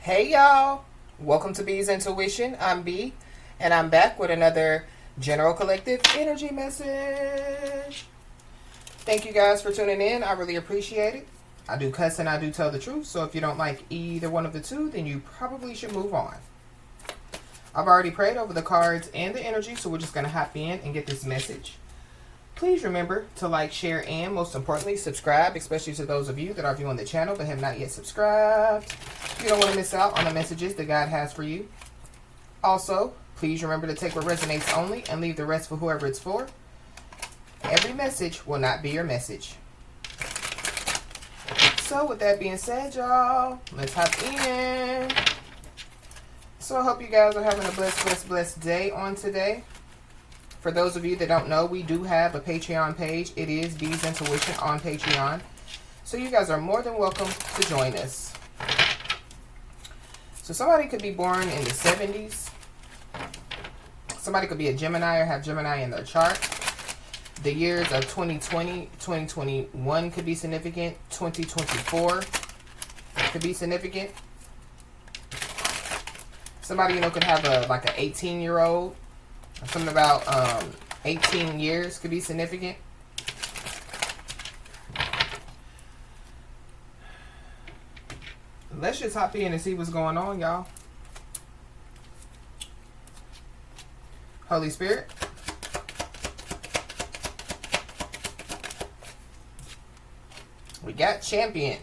Hey y'all, welcome to B's Intuition. I'm B, and I'm back with another General Collective Energy message. Thank you guys for tuning in. I really appreciate it. I do cuss and I do tell the truth, so if you don't like either one of the two, then you probably should move on. I've already prayed over the cards and the energy, so we're just going to hop in and get this message. Please remember to like, share, and most importantly, subscribe, especially to those of you that are viewing the channel but have not yet subscribed. You don't want to miss out on the messages that God has for you. Also, please remember to take what resonates only and leave the rest for whoever it's for. Every message will not be your message. So with that being said, y'all, let's hop in. So I hope you guys are having a blessed day on today. For those of you that don't know, we do have a Patreon page. It is B's Intuition on Patreon. So you guys are more than welcome to join us. So somebody could be born in the 70s. Somebody could be a Gemini or have Gemini in their chart. The years of 2020, 2021 could be significant. 2024 could be significant. Somebody, could have like an 18-year-old. Something about 18 years could be significant. Let's just hop in and see what's going on, y'all. Holy Spirit. We got champion.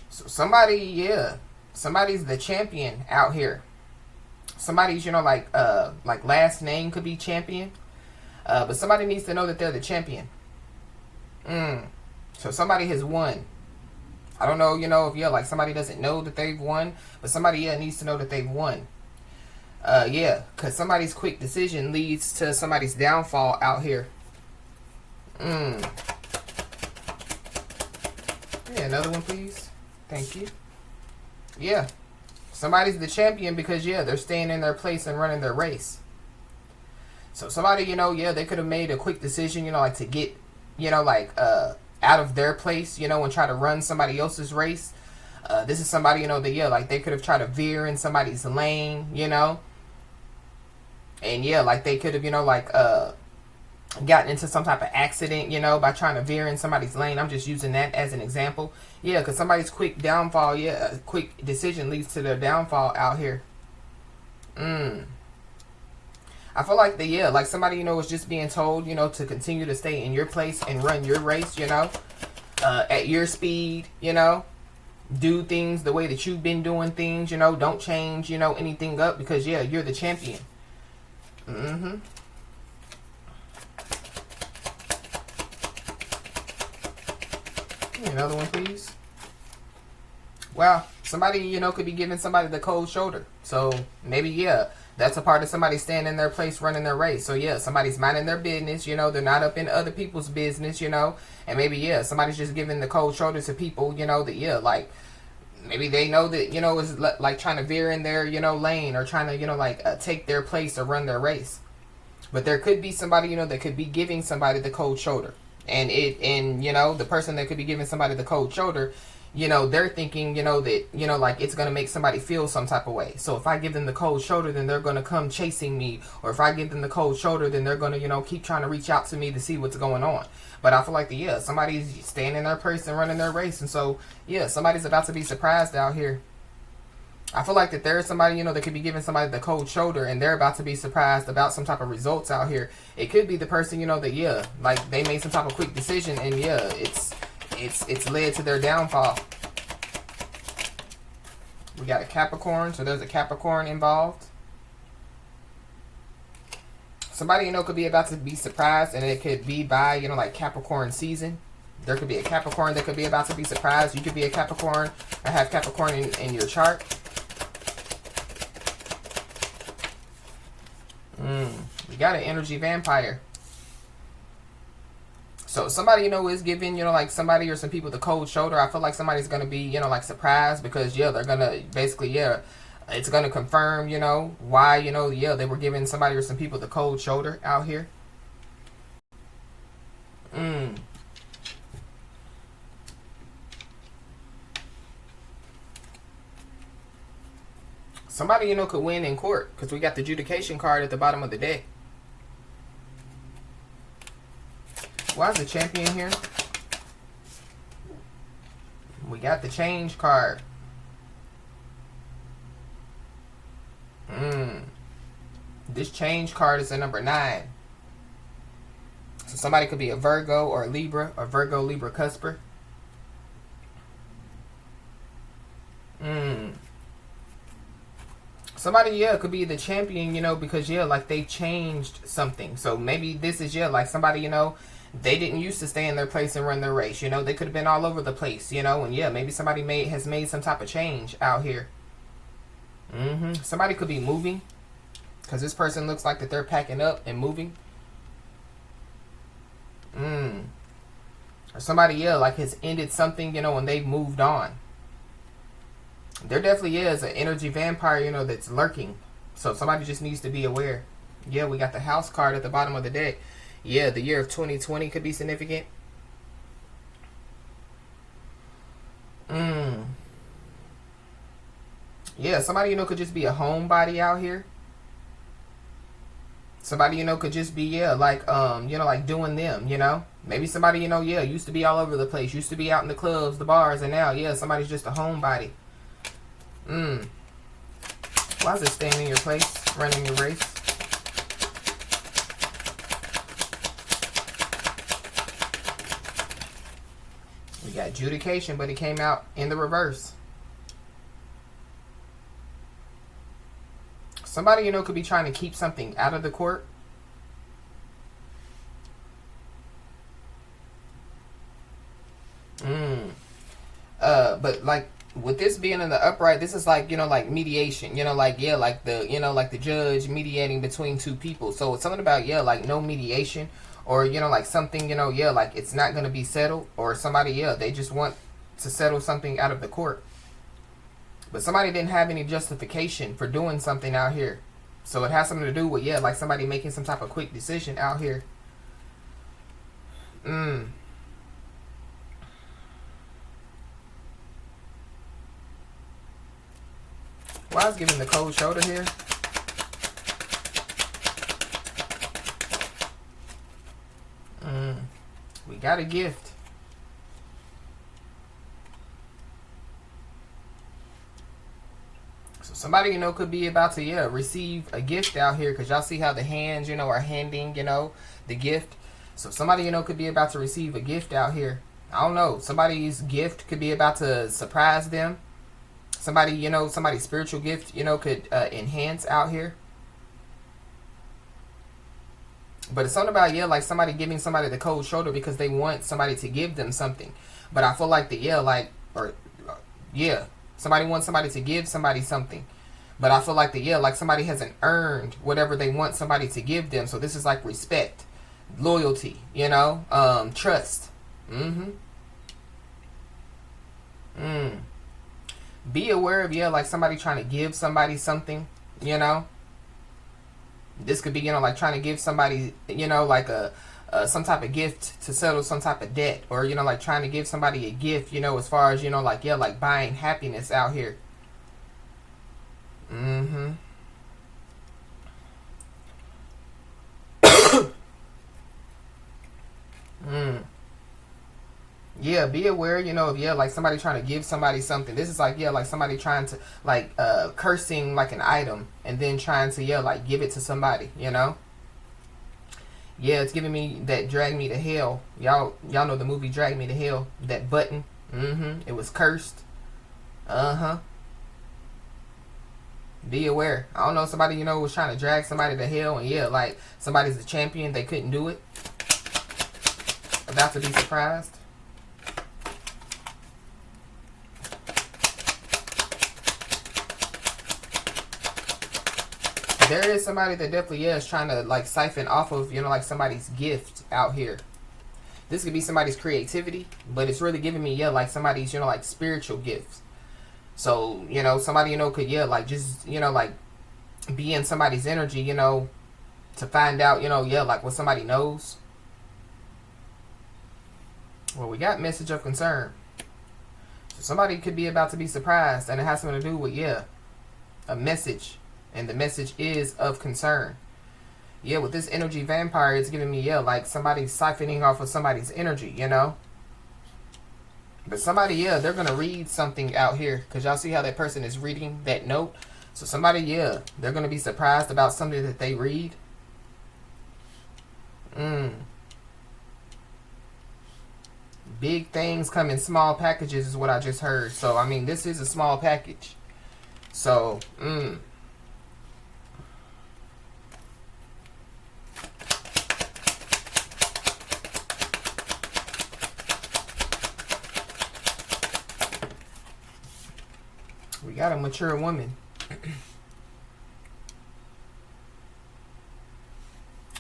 So somebody's the champion out here. Somebody's, like last name could be champion. But somebody needs to know that they're the champion. So somebody has won. I don't know, if somebody doesn't know that they've won, but somebody needs to know that they've won. Because somebody's quick decision leads to somebody's downfall out here. Yeah, another one, please. Thank you. Yeah. Somebody's the champion because, they're staying in their place and running their race. So somebody, they could have made a quick decision, to get, out of their place, and try to run somebody else's race. This is somebody, they could have tried to veer in somebody's lane, And, they could have, gotten into some type of accident, by trying to veer in somebody's lane. I'm just using that as an example. Yeah, because somebody's quick downfall, a quick decision leads to their downfall out here. I feel like somebody, was just being told, to continue to stay in your place and run your race, at your speed, do things the way that you've been doing things, don't change, anything up because, you're the champion. Another one, please. Wow, somebody, could be giving somebody the cold shoulder. So maybe, that's a part of somebody staying in their place, running their race. So, somebody's minding their business, they're not up in other people's business, and maybe, somebody's just giving the cold shoulder to people, that, maybe they know that, is like trying to veer in their, lane or trying to, take their place or run their race. But there could be somebody, that could be giving somebody the cold shoulder. And the person that could be giving somebody the cold shoulder, they're thinking, that, it's going to make somebody feel some type of way. So if I give them the cold shoulder, then they're going to come chasing me. Or if I give them the cold shoulder, then they're going to, keep trying to reach out to me to see what's going on. But I feel like, somebody's staying in their place and running their race. And so, somebody's about to be surprised out here. I feel like that there's somebody, that could be giving somebody the cold shoulder and they're about to be surprised about some type of results out here. It could be the person, that, they made some type of quick decision and, it's led to their downfall. We got a Capricorn, so there's a Capricorn involved. Somebody, could be about to be surprised and it could be by, Capricorn season. There could be a Capricorn that could be about to be surprised. You could be a Capricorn or have Capricorn in your chart. We got an energy vampire. So somebody, is giving, somebody or some people the cold shoulder. I feel like somebody's going to be, surprised because, they're going to basically, it's going to confirm, why, they were giving somebody or some people the cold shoulder out here. Somebody, you know, could win in court because we got the adjudication card at the bottom of the deck. Why is the champion here? We got the change card. This change card is a number 9. So somebody could be a Virgo or a Libra, or Virgo, Libra, Cusper. Somebody, yeah, could be the champion, you know, because, yeah, like they changed something. So maybe this is, yeah, like somebody, you know, they didn't used to stay in their place and run their race. You know, they could have been all over the place, you know, and yeah, maybe somebody has made some type of change out here. Somebody could be moving because this person looks like that they're packing up and moving. Or somebody, yeah, like has ended something, you know, and they've moved on. There definitely is an energy vampire, you know, that's lurking. So somebody just needs to be aware. Yeah, we got the house card at the bottom of the deck. Yeah, the year of 2020 could be significant. Yeah, somebody, you know, could just be a homebody out here. Somebody, you know, could just be, yeah, like, you know, like doing them, you know. Maybe somebody, you know, yeah, used to be all over the place. Used to be out in the clubs, the bars, and now, yeah, somebody's just a homebody. Why is it staying in your place, running your race? We got adjudication, but it came out in the reverse. Somebody, you know, could be trying to keep something out of the court. But like with this being in the upright, this is like, you know, like mediation, you know, like, yeah, like the, you know, like the judge mediating between two people. So it's something about, yeah, like no mediation, or, you know, like something, you know, yeah, like it's not going to be settled, or somebody, yeah, they just want to settle something out of the court. But somebody didn't have any justification for doing something out here. So it has something to do with, yeah, like somebody making some type of quick decision out here. Why is giving the cold shoulder here? We got a gift. So somebody, you know, could be about to, yeah, receive a gift out here, because y'all see how the hands, you know, are handing, you know, the gift. So somebody, you know, could be about to receive a gift out here. I don't know. Somebody's gift could be about to surprise them. Somebody, you know, somebody's spiritual gift, you know, could enhance out here. But it's something about, yeah, like somebody giving somebody the cold shoulder because they want somebody to give them something. But I feel like the, yeah, like, or, yeah, somebody wants somebody to give somebody something. But I feel like the, yeah, like somebody hasn't earned whatever they want somebody to give them. So this is like respect, loyalty, you know, trust. Be aware of, yeah, like somebody trying to give somebody something, you know. This could be, you know, like trying to give somebody, you know, like some type of gift to settle some type of debt, or, you know, like trying to give somebody a gift, you know, as far as, you know, like, yeah, like buying happiness out here. Yeah, be aware, you know, of, yeah, like somebody trying to give somebody something. This is like, yeah, like somebody trying to, like, cursing like an item and then trying to, yeah, like give it to somebody, you know. Yeah, it's giving me that Drag Me to Hell. Y'all know the movie Drag Me to Hell. That button. It was cursed. Be aware. I don't know, somebody, you know, was trying to drag somebody to hell, and yeah, like somebody's a champion, they couldn't do it. About to be surprised. There is somebody that definitely, yeah, is trying to like siphon off of, you know, like somebody's gift out here. This could be somebody's creativity, but it's really giving me, yeah, like somebody's, you know, like spiritual gifts. So, you know, somebody, you know, could, yeah, like just, you know, like be in somebody's energy, you know, to find out, you know, yeah, like what somebody knows. Well, we got message of concern. So somebody could be about to be surprised, and it has something to do with, yeah, a message, and the message is of concern. Yeah, with this energy vampire, it's giving me, yeah, like somebody's siphoning off of somebody's energy, you know? But somebody, yeah, they're going to read something out here. Because y'all see how that person is reading that note? So somebody, yeah, they're going to be surprised about something that they read. Big things come in small packages is what I just heard. So, I mean, this is a small package. So, we got a mature woman.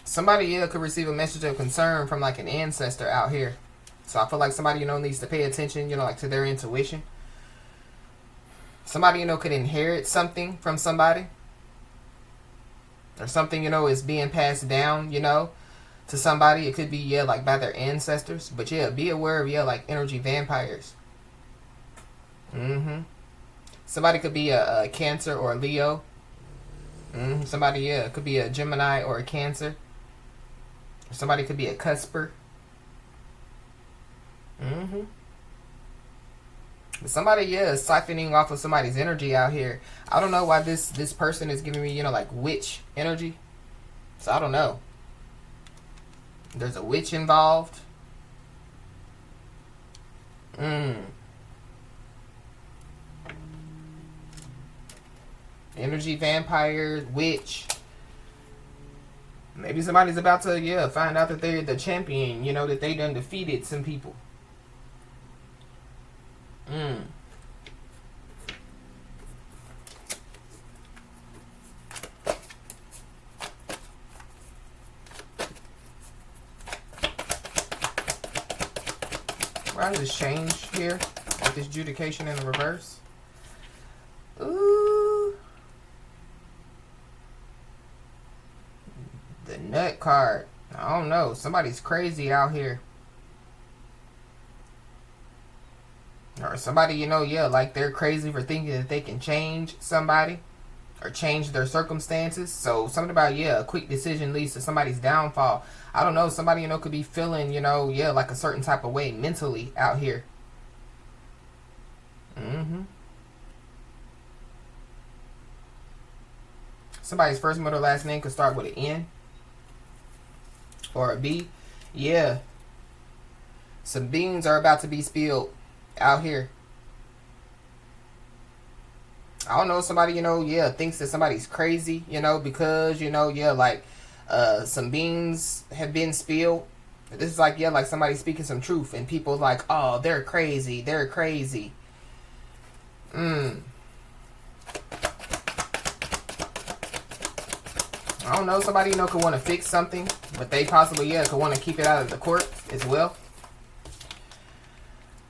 Somebody, yeah, could receive a message of concern from like an ancestor out here. So I feel like somebody, you know, needs to pay attention, you know, like to their intuition. Somebody, you know, could inherit something from somebody. Or something, you know, is being passed down, you know, to somebody. It could be, yeah, like by their ancestors. But yeah, be aware of, yeah, like energy vampires. Somebody could be a Cancer or a Leo. Somebody, yeah, could be a Gemini or a Cancer. Somebody could be a Cusper. Somebody, yeah, is siphoning off of somebody's energy out here. I don't know why this person is giving me, you know, like witch energy. So I don't know. There's a witch involved. Energy vampire, witch. Maybe somebody's about to, yeah, find out that they're the champion, you know, that they done defeated some people. Why does this change here with this adjudication in the reverse? Ooh. The nut card. I don't know. Somebody's crazy out here. Or somebody, you know, yeah, like they're crazy for thinking that they can change somebody. Or change their circumstances. So something about, yeah, a quick decision leads to somebody's downfall. I don't know. Somebody, you know, could be feeling, you know, yeah, like a certain type of way mentally out here. Somebody's first, middle, last name could start with an N. Or a B. Yeah. Some beans are about to be spilled out here. I don't know, somebody, you know, yeah, thinks that somebody's crazy, you know, because, you know, yeah, like, some beans have been spilled. This is like, yeah, like somebody speaking some truth, and people like, oh, they're crazy, they're crazy. I don't know, somebody, you know, could want to fix something, but they possibly, yeah, could want to keep it out of the court as well.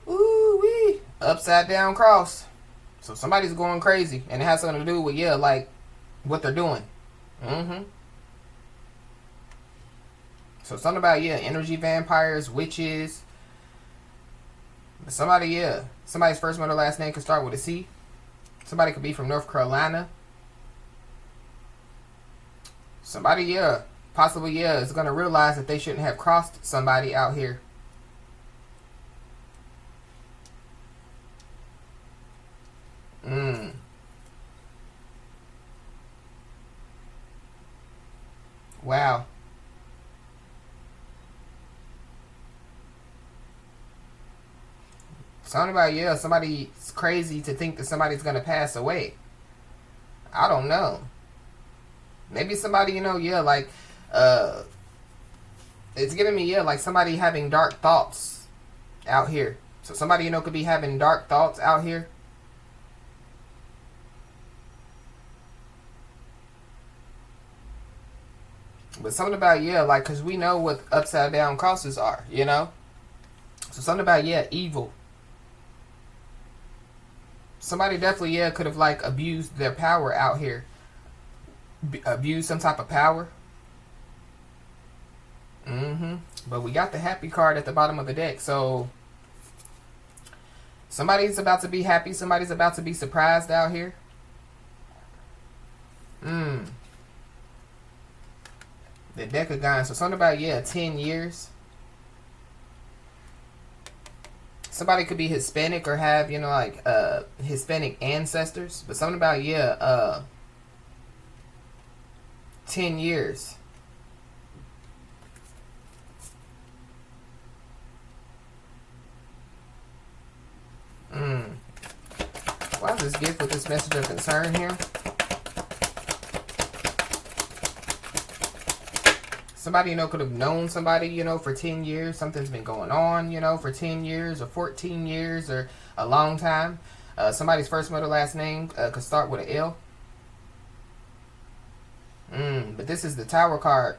Ooh-wee. Upside down cross. So somebody's going crazy, and it has something to do with, yeah, like what they're doing. So something about, yeah, energy vampires, witches. Somebody, yeah, somebody's first, middle, last name could start with a C. Somebody could be from North Carolina. Somebody, yeah, possibly, yeah, is going to realize that they shouldn't have crossed somebody out here. Wow. Something about, yeah, somebody's crazy to think that somebody's going to pass away. I don't know. Maybe somebody, you know, yeah, like, it's giving me, yeah, like somebody having dark thoughts out here. So somebody, you know, could be having dark thoughts out here. But something about, yeah, like, because we know what upside down crosses are, you know? So something about, yeah, evil. Somebody definitely, yeah, could have, like, abused their power out here. Abused some type of power. But we got the happy card at the bottom of the deck. So somebody's about to be happy. Somebody's about to be surprised out here. Mm. The Decagon. So something about, yeah, 10 years. Somebody could be Hispanic or have, you know, like Hispanic ancestors. But something about, yeah, 10 years. Why is this gift with this message of concern here? Somebody, you know, could have known somebody, you know, for 10 years. Something's been going on, you know, for 10 years or 14 years or a long time. Somebody's first, middle, last name could start with an L. But this is the Tower card.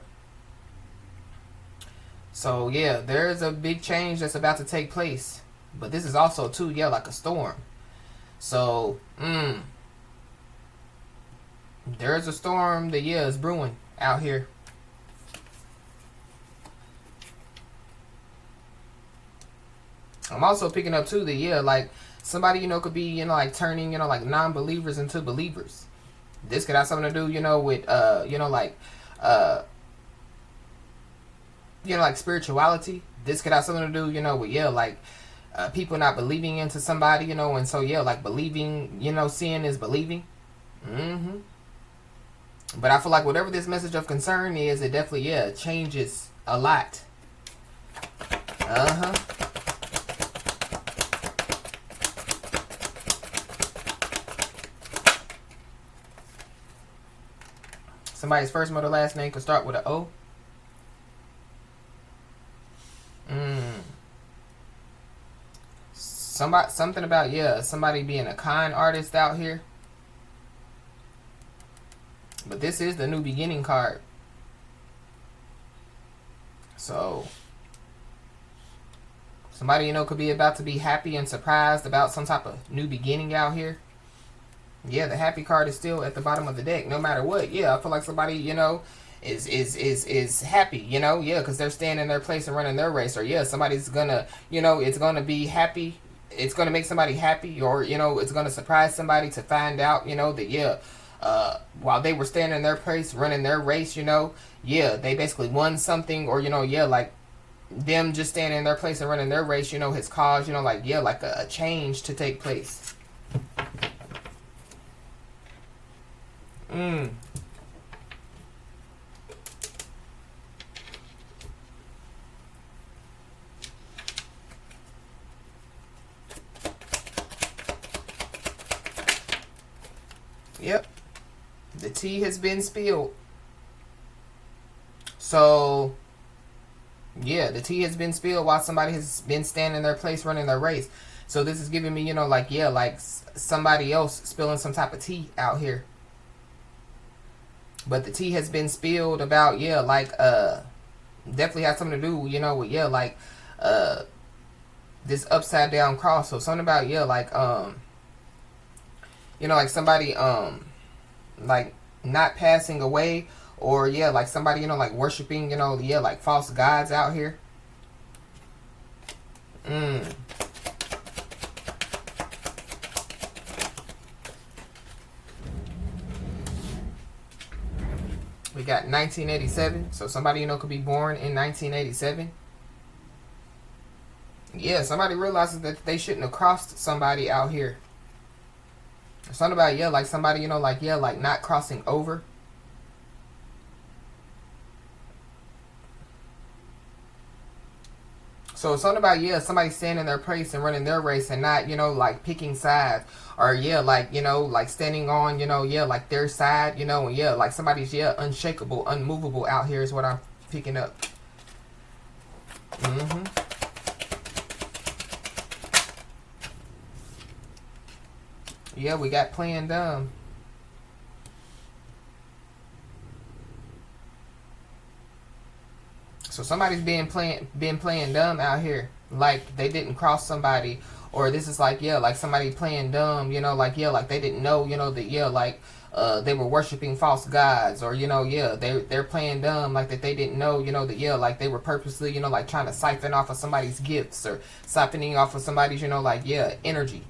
So, yeah, there's a big change that's about to take place. But this is also, too, yeah, like a storm. So, there's a storm that, yeah, is brewing out here. I'm also picking up, too, that, yeah, like, somebody, you know, could be, you know, like, turning, you know, like, non-believers into believers. This could have something to do, you know, with, you know, like, spirituality. This could have something to do, you know, with, yeah, like, people not believing into somebody, you know, and so, yeah, like, believing, you know, seeing is believing. But I feel like whatever this message of concern is, it definitely, yeah, changes a lot. Somebody's first, middle, last name could start with an O. Something about, yeah, somebody being a kind artist out here. But this is the new beginning card. So, somebody, you know, could be about to be happy and surprised about some type of new beginning out here. Yeah, the happy card is still at the bottom of the deck, no matter what. Yeah, I feel like somebody, you know, is happy, you know, yeah, because they're staying in their place and running their race. Or, yeah, somebody's gonna, you know, it's gonna be happy. It's gonna make somebody happy, or, you know, it's gonna surprise somebody to find out, you know, that, yeah, while they were staying in their place, running their race, you know, yeah, they basically won something, or, you know, yeah, like, them just staying in their place and running their race, you know, has caused, you know, like, yeah, like a change to take place. Yep. The tea has been spilled. So, yeah, the tea has been spilled while somebody has been standing in their place running their race. So this is giving me, you know, like, yeah, like somebody else spilling some type of tea out here. But the tea has been spilled about, yeah, like, definitely has something to do, you know, with, yeah, like, this upside down cross. So something about, yeah, like, you know, like somebody, like, not passing away, or, yeah, like somebody, you know, like worshiping, you know, yeah, like false gods out here. We got 1987. So somebody, you know, could be born in 1987. Yeah, somebody realizes that they shouldn't have crossed somebody out here. Something about, yeah, like somebody, you know, like, yeah, like not crossing over. So something about, yeah, somebody staying in their place and running their race and not, you know, like picking sides. Or, yeah, like, you know, like standing on, you know, yeah, like their side, you know, and, yeah, like somebody's, yeah, unshakable, unmovable out here is what I'm picking up. Yeah, we got playing dumb. So somebody's been playing dumb out here. Like they didn't cross somebody. Or this is like, yeah, like somebody playing dumb, you know, like, yeah, like they didn't know, you know, that, yeah, like they were worshiping false gods. Or, you know, yeah, they're playing dumb, like that they didn't know, you know, that, yeah, like they were purposely, you know, like trying to siphon off of somebody's gifts. Or siphoning off of somebody's, you know, like, yeah, energy.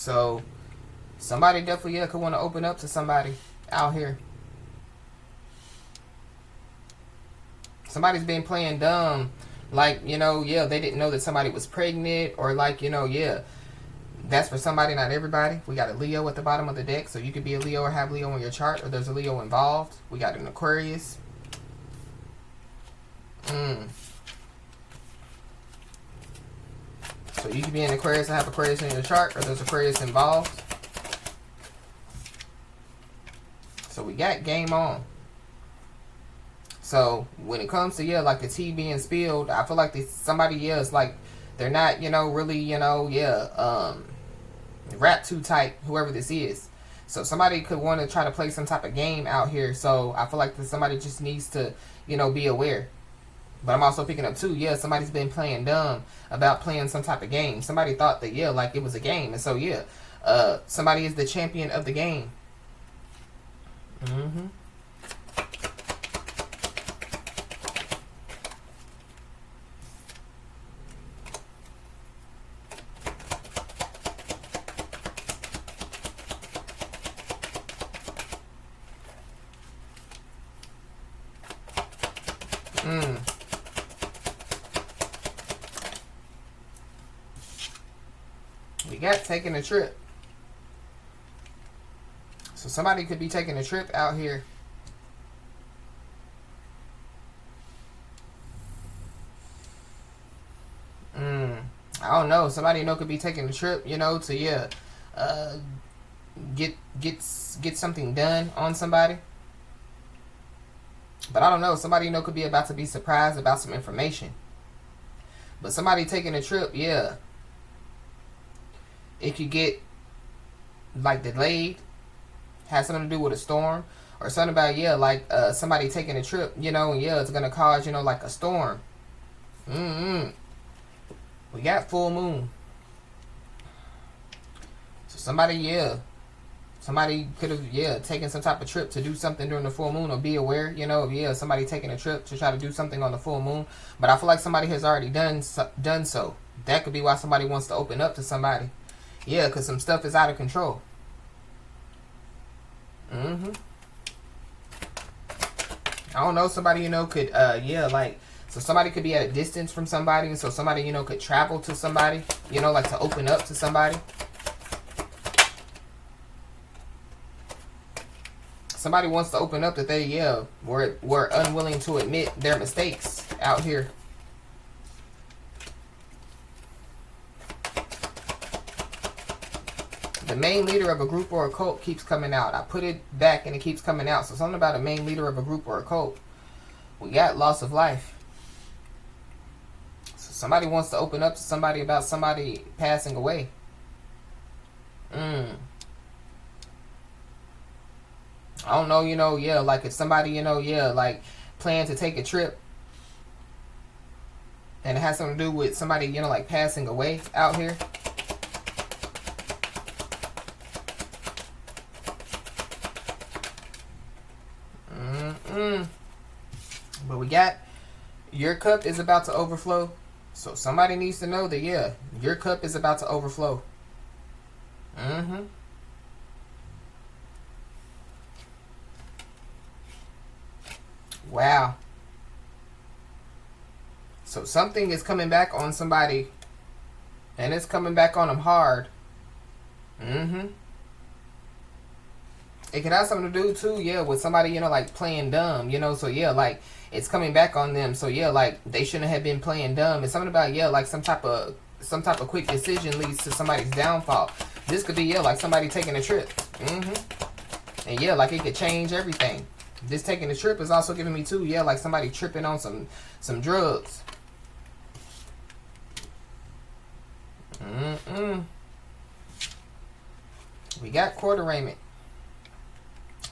So somebody definitely, yeah, could want to open up to somebody out here. Somebody's been playing dumb. Like, you know, yeah, they didn't know that somebody was pregnant. Or like, you know, yeah, that's for somebody, not everybody. We got a Leo at the bottom of the deck. So you could be a Leo or have Leo in your chart. Or there's a Leo involved. We got an Aquarius. So you could be an Aquarius and have Aquarius in your chart. Or there's Aquarius involved. So we got game on. So when it comes to, yeah, like the tea being spilled, I feel like somebody, yeah, is like, they're not, you know, really, you know, yeah, wrapped too tight, whoever this is. So somebody could want to try to play some type of game out here. So I feel like that somebody just needs to, you know, be aware. But I'm also picking up too, yeah, somebody's been playing dumb about playing some type of game. Somebody thought that, yeah, like it was a game. And so, yeah, somebody is the champion of the game. We got taking a trip. So somebody could be taking a trip out here. I don't know. Somebody, you know, could be taking a trip, you know, to, yeah, get something done on somebody. But I don't know. Somebody, you know, could be about to be surprised about some information. But somebody taking a trip, yeah, it could get like delayed. Has something to do with a storm. Or something about, yeah, like somebody taking a trip, you know, and yeah, it's going to cause, you know, like a storm. We got full moon. So somebody, yeah, somebody could have, yeah, taken some type of trip to do something during the full moon, or be aware, you know, yeah, somebody taking a trip to try to do something on the full moon. But I feel like somebody has already done so. That could be why somebody wants to open up to somebody. Yeah, because some stuff is out of control. I don't know, somebody, you know, could, yeah, like, so somebody could be at a distance from somebody, and so somebody, you know, could travel to somebody, you know, like to open up to somebody. Somebody wants to open up that they, yeah, were unwilling to admit their mistakes out here. The main leader of a group or a cult keeps coming out. I put it back and it keeps coming out. So something about a main leader of a group or a cult. We got loss of life. So somebody wants to open up to somebody about somebody passing away. I don't know, you know, yeah, like if somebody, you know, yeah, like plan to take a trip and it has something to do with somebody, you know, like passing away out here. But we got, your cup is about to overflow. So somebody needs to know that, yeah, your cup is about to overflow. Wow. So something is coming back on somebody, and it's coming back on them hard. It could have something to do too, yeah, with somebody, you know, like playing dumb, you know. So yeah, like it's coming back on them. So yeah, like they shouldn't have been playing dumb. It's something about, yeah, like some type of quick decision leads to somebody's downfall. This could be, yeah, like somebody taking a trip. And yeah, like it could change everything. This taking a trip is also giving me too, yeah, like somebody tripping on some drugs. We got court arraignment.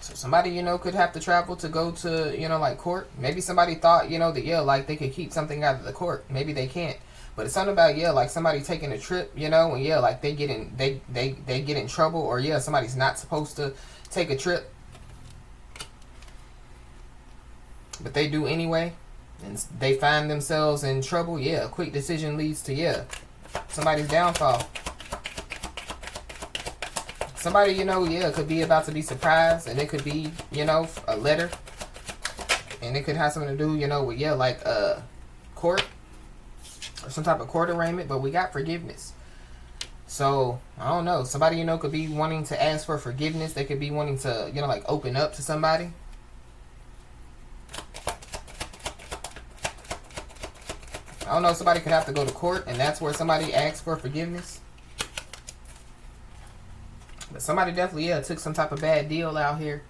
So somebody, you know, could have to travel to go to, you know, like court. Maybe somebody thought, you know, that, yeah, like they could keep something out of the court. Maybe they can't. But it's something about, yeah, like somebody taking a trip, you know, and yeah, like they get in trouble, or yeah, somebody's not supposed to take a trip, but they do anyway, and they find themselves in trouble. Yeah, a quick decision leads to, yeah, somebody's downfall. somebody, you know, yeah, could be about to be surprised, and it could be, you know, a letter, and it could have something to do, you know, with, yeah, like court or some type of court arraignment. But we got forgiveness. So I don't know, somebody, you know, could be wanting to ask for forgiveness. They could be wanting to, you know, like open up to somebody. I don't know, somebody could have to go to court, and that's where somebody asks for forgiveness. But somebody definitely, yeah, took some type of bad deal out here.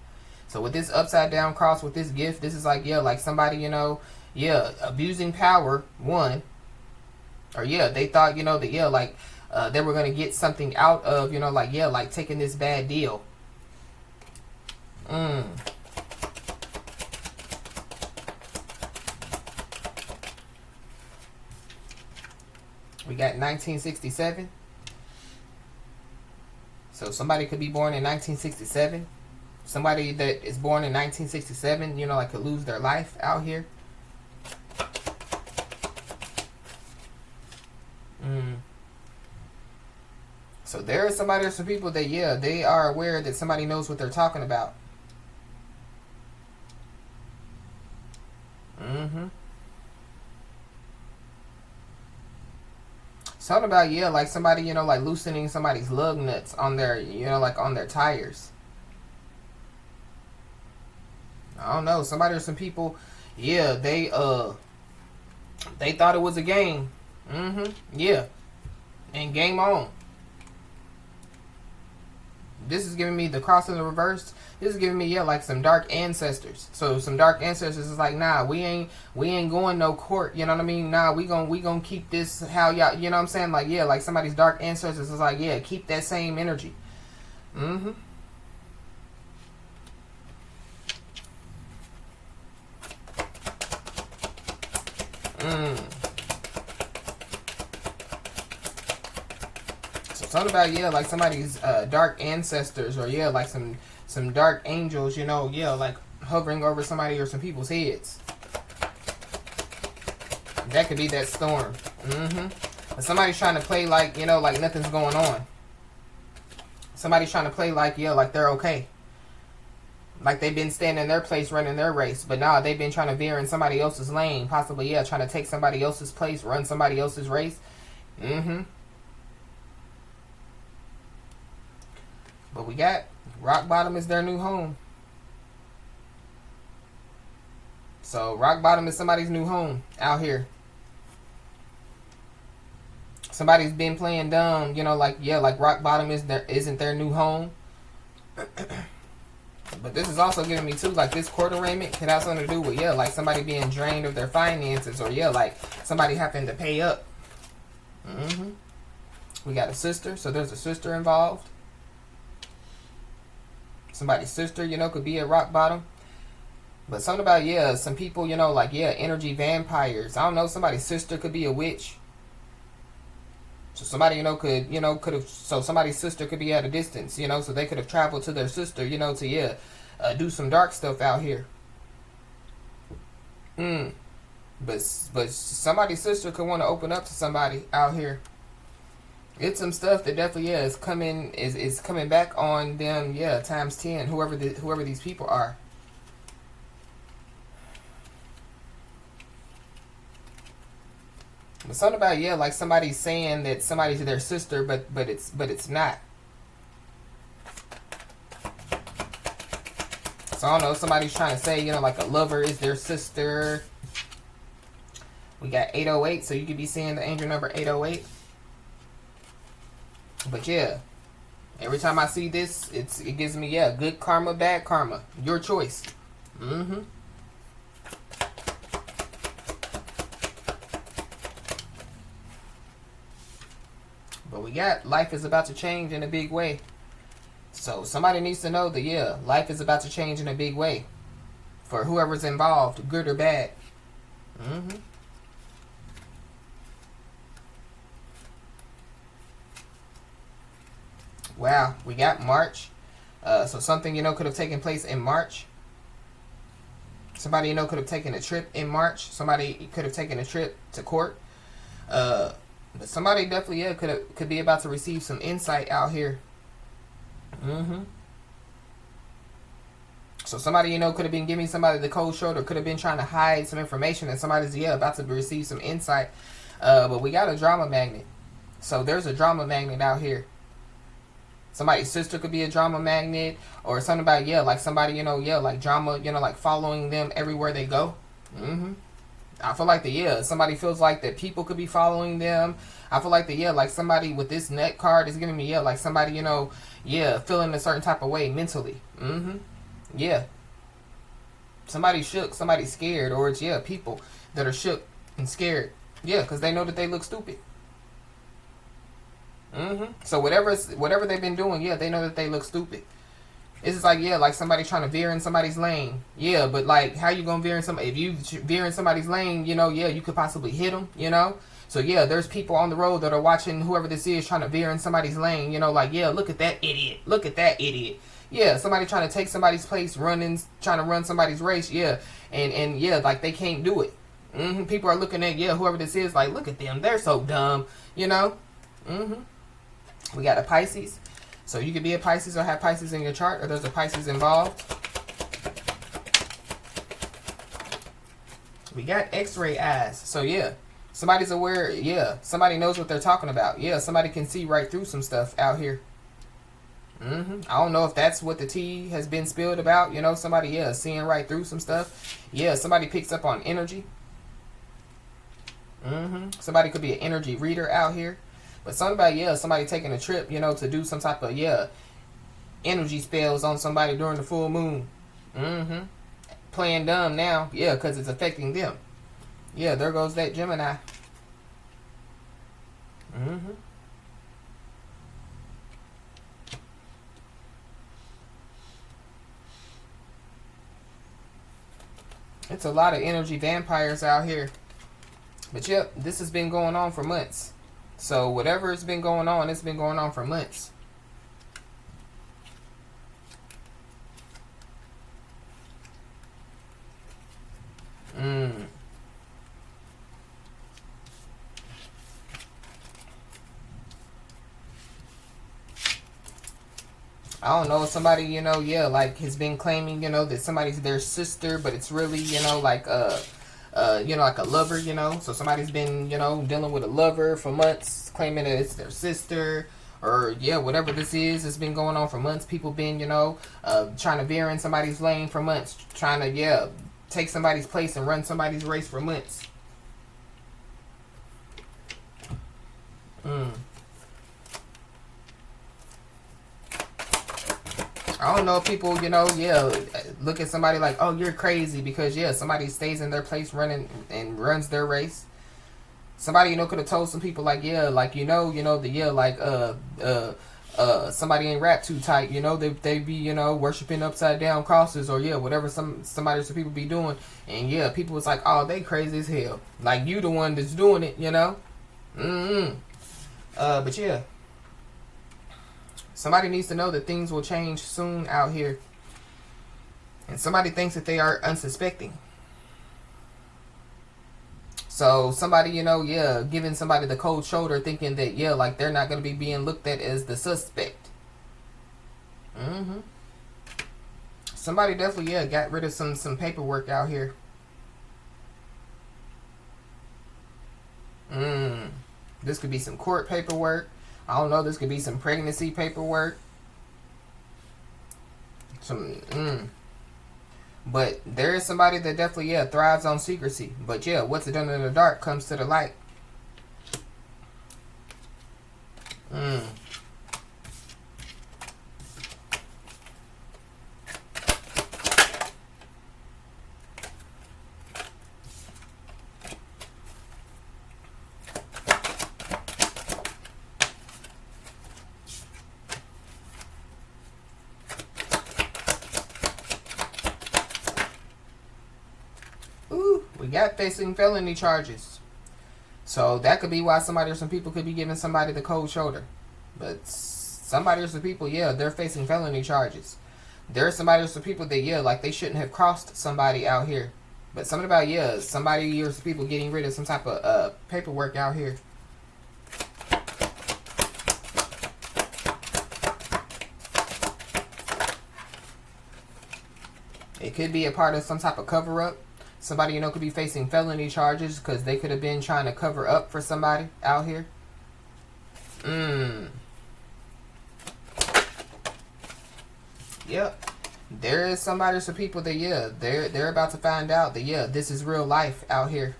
So with this upside down cross, with this gift, this is like, yeah, like somebody, you know, yeah, abusing power, one. Or, yeah, they thought, you know, that, yeah, like, they were going to get something out of, you know, like, yeah, like taking this bad deal. We got 1967. So somebody could be born in 1967. Somebody that is born in 1967, you know, like could lose their life out here. So there is somebody or some people that, yeah, they are aware that somebody knows what they're talking about. Something about, yeah, like somebody, you know, like loosening somebody's lug nuts on their, you know, like on their tires. I don't know, somebody or some people, yeah, they thought it was a game. Yeah. And game on. This is giving me the cross in the reverse. This is giving me, yeah, like some dark ancestors. So some dark ancestors is like, nah, we ain't going no court. You know what I mean? Nah, we gonna keep this how y'all. You know what I'm saying? Like, yeah, like somebody's dark ancestors is like, yeah, keep that same energy. Something about, yeah, like somebody's dark ancestors, or yeah, like some dark angels, you know, yeah, like hovering over somebody or some people's heads. That could be that storm. But somebody's trying to play like, you know, like nothing's going on. Somebody's trying to play like, yeah, like they're okay. Like they've been standing in their place running their race, but now they've been trying to veer in somebody else's lane, possibly, yeah, trying to take somebody else's place, run somebody else's race. But we got rock bottom is their new home. So rock bottom is somebody's new home out here. Somebody's been playing dumb, you know, like, yeah, like rock bottom isn't their new home. But this is also giving me too, like this court arraignment could have something to do with, yeah, like somebody being drained of their finances, or yeah, like somebody having to pay up. We got a sister, so there's a sister involved. Somebody's sister, you know, could be at rock bottom. But something about, yeah, some people, you know, like, yeah, energy vampires. I don't know, somebody's sister could be a witch. So somebody, you know, could have, so somebody's sister could be at a distance, you know, so they could have traveled to their sister, you know, to, yeah, do some dark stuff out here. But somebody's sister could want to open up to somebody out here. It's some stuff that definitely, yeah, is coming back on them, yeah, times 10, whoever these people are. But something about, yeah, like somebody's saying that somebody's their sister, but it's not. So I don't know, somebody's trying to say, you know, like a lover is their sister. We got 808, so you could be seeing the angel number 808. But yeah, every time I see this, it gives me, yeah, good karma, bad karma. Your choice. But we got life is about to change in a big way. So somebody needs to know that, yeah, life is about to change in a big way. For whoever's involved, good or bad. Wow, we got March. So something, you know, could have taken place in March. Somebody, you know, could have taken a trip in March. Somebody could have taken a trip to court. But somebody definitely, yeah, could be about to receive some insight out here. Mm-hmm. So somebody, could have been giving somebody the cold shoulder, could have been trying to hide some information, and somebody's, about to receive some insight. But we got a drama magnet. So there's a drama magnet out here. Somebody's sister could be a drama magnet, or something about, like somebody, like drama, like following them everywhere they go. Mm-hmm. I feel like somebody feels like that people could be following them. I feel like like somebody with this net card is giving me, like somebody, feeling a certain type of way mentally. Mm-hmm. Yeah. Somebody shook, somebody scared, or it's, people that are shook and scared. Yeah, because they know that they look stupid. Mm-hmm. So whatever they've been doing, they know that they look stupid. It's just like, like somebody trying to veer in somebody's lane. Yeah, but like, how you gonna veer in if you veer in somebody's lane, you could possibly hit them, So there's people on the road that are watching whoever this is trying to veer in somebody's lane, like, look at that idiot. Look at that idiot. Yeah, somebody trying to take somebody's place, trying to run somebody's race, and like they can't do it. Mm-hmm. People are looking at, whoever this is, like, look at them, they're so dumb, Mm-hmm. We got a Pisces. So you could be a Pisces or have Pisces in your chart, or there's a Pisces involved. We got X-ray eyes. So somebody's aware, somebody knows what they're talking about. Somebody can see right through some stuff out here. Mm-hmm. I don't know if that's what the tea has been spilled about. Somebody, seeing right through some stuff. Somebody picks up on energy. Mm-hmm. Somebody could be an energy reader out here. But somebody taking a trip, to do some type of, energy spells on somebody during the full moon. Mm-hmm. Playing dumb now, because it's affecting them. There goes that Gemini. Mm-hmm. It's a lot of energy vampires out here. But this has been going on for months. So whatever has been going on, it's been going on for months. I don't know, somebody, like has been claiming, that somebody's their sister, but it's really, like like a lover, So somebody's been, dealing with a lover for months, claiming that it's their sister, or whatever this is. It's been going on for months. People been, trying to veer in somebody's lane for months, trying to, take somebody's place and run somebody's race for months. I don't know if people, look at somebody like, oh, you're crazy because, somebody stays in their place running and runs their race. Somebody, could have told some people like, somebody ain't rap too tight, they be, worshiping upside down crosses or, whatever somebody or some people be doing. And, people was like, oh, they crazy as hell. Like, you the one that's doing it, But, somebody needs to know that things will change soon out here. And somebody thinks that they are unsuspecting. So somebody, giving somebody the cold shoulder thinking that, like they're not going to be being looked at as the suspect. Mm-hmm. Somebody definitely, got rid of some paperwork out here. This could be some court paperwork. I don't know, this could be some pregnancy paperwork. But there is somebody that definitely, thrives on secrecy. But, what's done in the dark comes to the light. We got facing felony charges. So that could be why somebody or some people could be giving somebody the cold shoulder. But somebody or some people, they're facing felony charges. There's somebody or some people that, like they shouldn't have crossed somebody out here. But something about, somebody or some people getting rid of some type of paperwork out here. It could be a part of some type of cover-up. Somebody, you know, could be facing felony charges because they could have been trying to cover up for somebody out here. Yep. There is somebody, some people that, yeah, they're about to find out that, yeah, this is real life out here.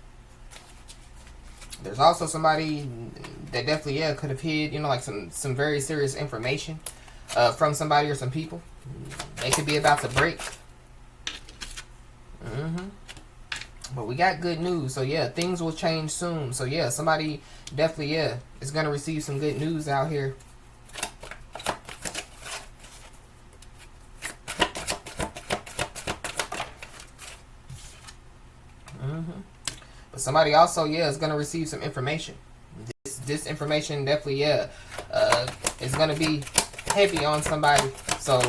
There's also somebody that definitely, yeah, could have hid, you know, like some very serious information from somebody or some people. They could be about to break. But we got good news. So, yeah, things will change soon. So, yeah, somebody definitely, yeah, is going to receive some good news out here. But somebody also, yeah, is going to receive some information. This information definitely, yeah, is going to be heavy on somebody. So,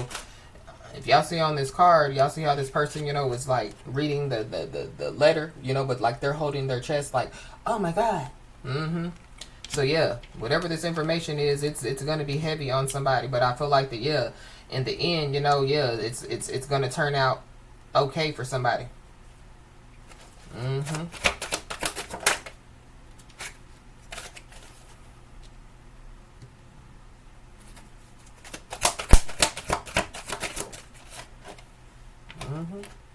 if y'all see on this card, y'all see how this person, you know, is like reading the letter, you know, but like they're holding their chest like, oh my God. So, yeah, whatever this information is, it's going to be heavy on somebody. But I feel like that, yeah, in the end, you know, yeah, it's going to turn out okay for somebody.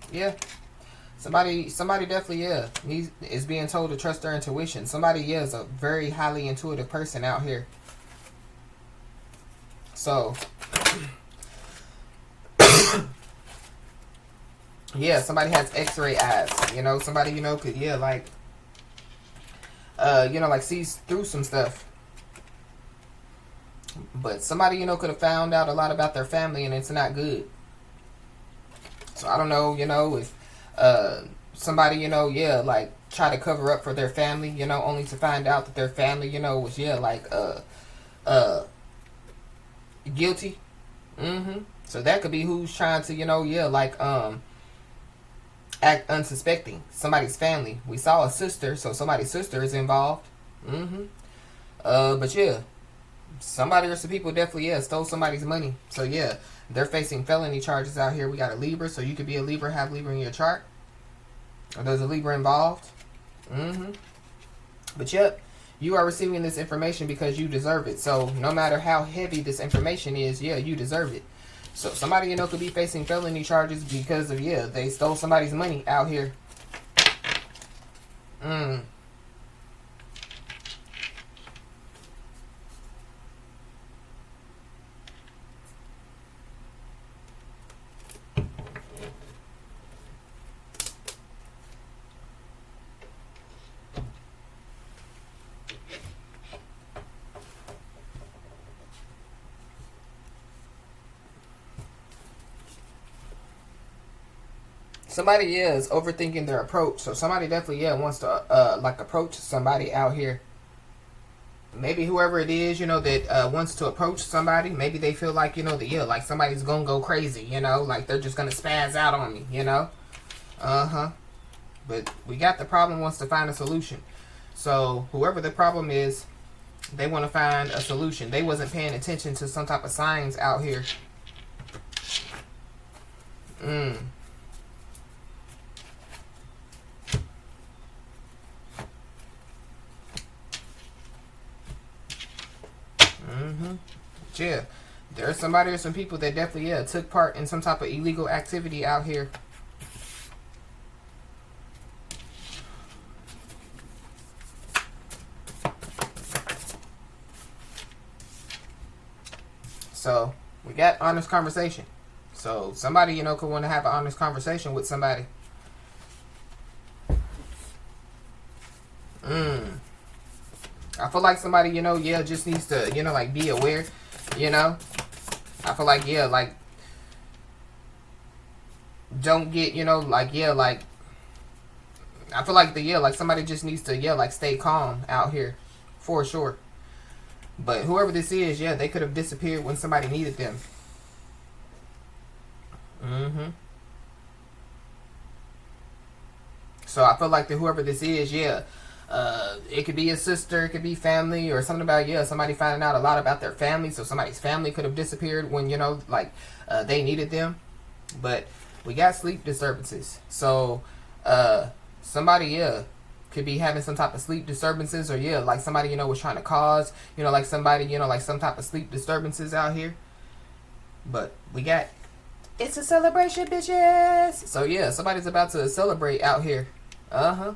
Yeah. Somebody definitely, yeah, is being told to trust their intuition. Somebody, yeah, is a very highly intuitive person out here. So, yeah, somebody has X-ray eyes. You know, somebody, you know, could, yeah, like, you know, like sees through some stuff. But somebody, you know, could have found out a lot about their family and it's not good. So I don't know, you know, if somebody, you know, yeah, like try to cover up for their family, you know, only to find out that their family, you know, was, yeah, like guilty. So that could be who's trying to, you know, yeah, like act unsuspecting. Somebody's family. We saw a sister, so somebody's sister is involved. But yeah, somebody or some people definitely, yeah, stole somebody's money. So yeah, they're facing felony charges out here. We got a Libra, so you could be a Libra, have Libra in your chart. Or there's a Libra involved. But yep, you are receiving this information because you deserve it. So no matter how heavy this information is, yeah, you deserve it. So somebody, you know, could be facing felony charges because of, yeah, they stole somebody's money out here. Somebody, yeah, is overthinking their approach. So somebody definitely, yeah, wants to like approach somebody out here. Maybe whoever it is, you know, that wants to approach somebody, maybe they feel like, you know, that, yeah, like somebody's gonna go crazy, you know, like they're just gonna spaz out on me, you know. But we got the problem wants to find a solution. So whoever the problem is, they want to find a solution. They wasn't paying attention to some type of signs out here. Yeah, there's somebody or some people that definitely, yeah, took part in some type of illegal activity out here. So we got honest conversation. So somebody, you know, could want to have an honest conversation with somebody. I feel like somebody, you know, yeah, just needs to, you know, like be aware, you know. I feel like, yeah, like don't get, you know, like, yeah, like I feel like like somebody just needs to, yeah, like stay calm out here for sure. But whoever this is, yeah, they could have disappeared when somebody needed them. So I feel like that whoever this is, yeah, it could be a sister, it could be family, or something about, yeah, somebody finding out a lot about their family. So somebody's family could have disappeared when, you know, like they needed them. But We got sleep disturbances. So, somebody, yeah, could be having some type of sleep disturbances, or yeah, like somebody, was trying to cause, like somebody, like some type of sleep disturbances out here. But we got, it's a celebration, bitches. So yeah, somebody's about to celebrate out here. I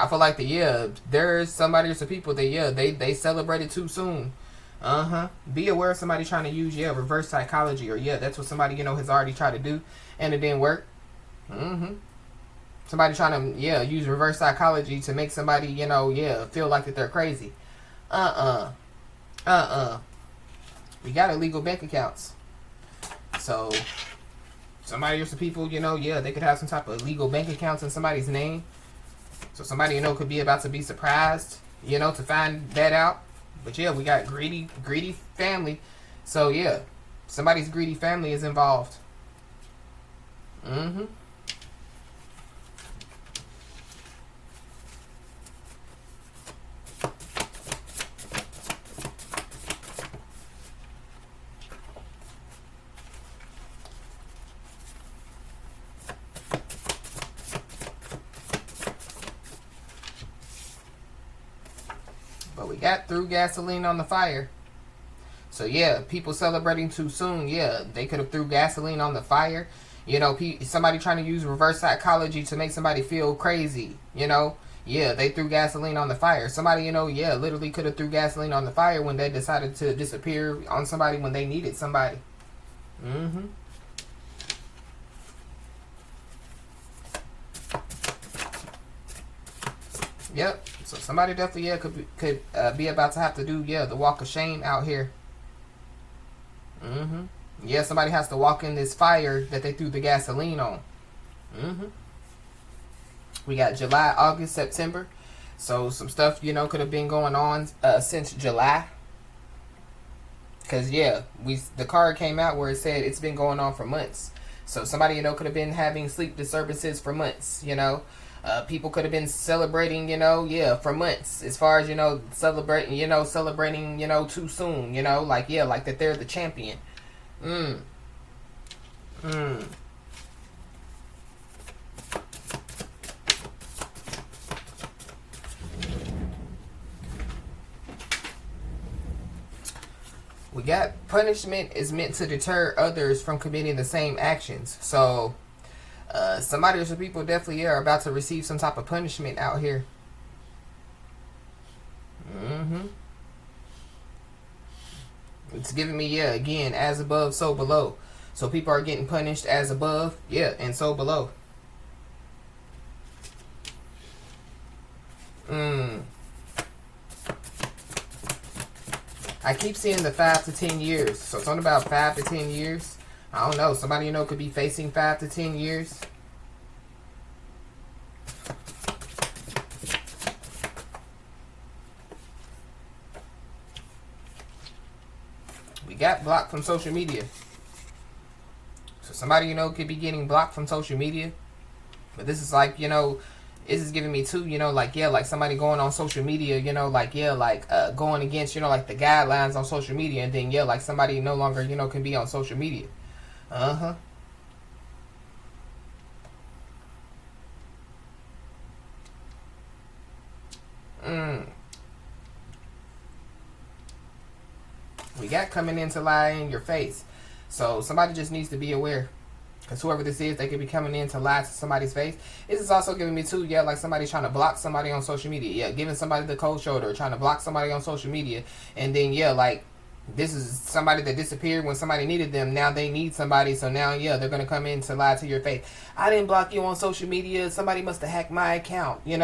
feel like there's somebody or some people that they celebrated too soon. Be aware of somebody trying to use reverse psychology, or that's what somebody has already tried to do and it didn't work. Somebody trying to use reverse psychology to make somebody feel like that they're crazy. We got illegal bank accounts. So somebody or some people they could have some type of illegal bank accounts in somebody's name. So somebody could be about to be surprised to find that out. But yeah, we got greedy family. So yeah, somebody's greedy family is involved. But we got threw gasoline on the fire. So yeah, people celebrating too soon. Yeah, they could have threw gasoline on the fire. Somebody trying to use reverse psychology to make somebody feel crazy. Yeah, they threw gasoline on the fire. Somebody, literally could have threw gasoline on the fire when they decided to disappear on somebody when they needed somebody. Yep. So somebody definitely could be about to have to do the walk of shame out here. Yeah, somebody has to walk in this fire that they threw the gasoline on. We got July, August, September. So some stuff could have been going on since July. Cause the card came out where it said it's been going on for months. So somebody could have been having sleep disturbances for months. People could have been celebrating, for months. As far as celebrating too soon. Like that they're the champion. We got punishment is meant to deter others from committing the same actions. So somebody or some people definitely are about to receive some type of punishment out here. It's giving me again, as above so below. So people are getting punished as above and so below. I keep seeing the 5 to 10 years. So it's only about 5 to 10 years. I don't know. Somebody could be facing 5 to 10 years. We got blocked from social media. So somebody could be getting blocked from social media. But this is like this is giving me too, like somebody going on social media, going against, like the guidelines on social media, and then like somebody no longer, can be on social media. We got coming in to lie in your face. So somebody just needs to be aware. Because whoever this is, they could be coming in to lie to somebody's face. This is also giving me too, like somebody trying to block somebody on social media. Yeah, giving somebody the cold shoulder, trying to block somebody on social media. And then, like, this is somebody that disappeared when somebody needed them. Now they need somebody. So now, they're going to come in to lie to your face. I didn't block you on social media. Somebody must have hacked my account, I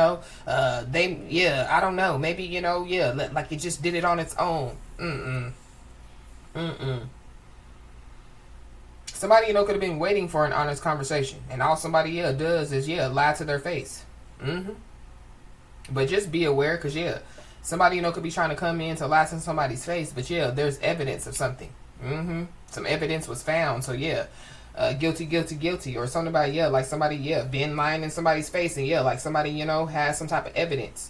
don't know. Maybe, like it just did it on its own. Somebody, could have been waiting for an honest conversation. And all somebody, does is, lie to their face. But just be aware, because, somebody, could be trying to come in to lie to somebody's face. But, there's evidence of something. Some evidence was found. So, guilty. Or something about, like somebody, been lying in somebody's face. And, like somebody, has some type of evidence.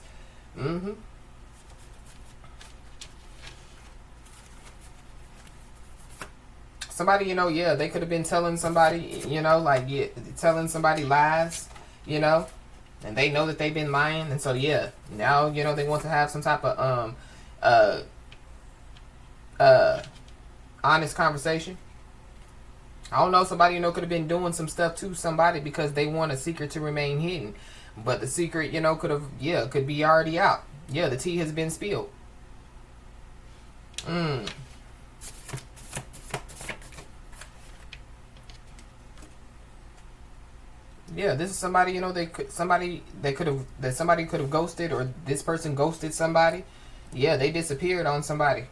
somebody, yeah, they could have been telling somebody, like, yeah, telling somebody lies, and they know that they've been lying, and so yeah, now they want to have some type of uh uh honest conversation. I don't know, somebody could have been doing some stuff to somebody because they want a secret to remain hidden, but the secret could be already out. Yeah, the tea has been spilled. Yeah, this is somebody, somebody could have ghosted, or this person ghosted somebody. Yeah, they disappeared on somebody.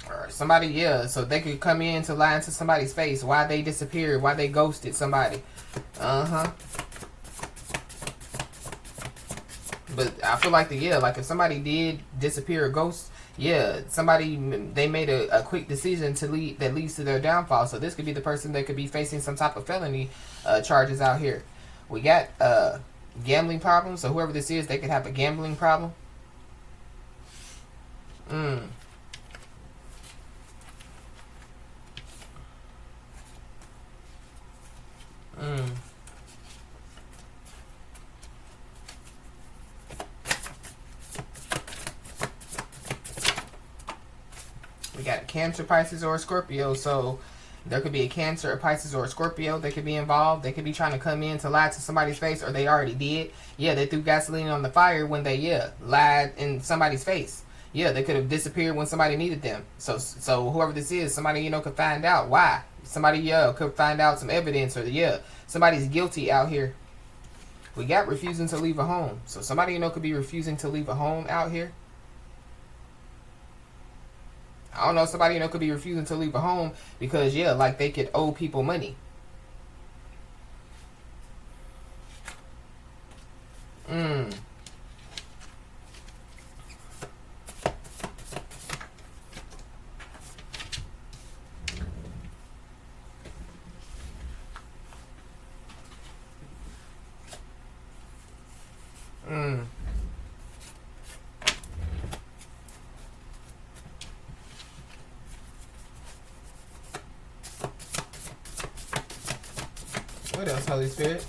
Or somebody, yeah, so they could come in to lie into somebody's face why they disappeared, why they ghosted somebody. But I feel like like if somebody did disappear or ghost, yeah, they made a quick decision that leads to their downfall. So this could be the person that could be facing some type of felony charges out here. We got gambling problems. So whoever this is, they could have a gambling problem. We got Cancer, Pisces, or Scorpio. So there could be a Cancer, a Pisces, or a Scorpio. They could be involved. They could be trying to come in to lie to somebody's face, or they already did. Yeah, they threw gasoline on the fire when they lied in somebody's face. Yeah, they could have disappeared when somebody needed them. So whoever this is, somebody could find out why. Somebody could find out some evidence, or somebody's guilty out here. We got refusing to leave a home. So somebody could be refusing to leave a home out here. I don't know, somebody could be refusing to leave a home because like they could owe people money. What else, Holy Spirit?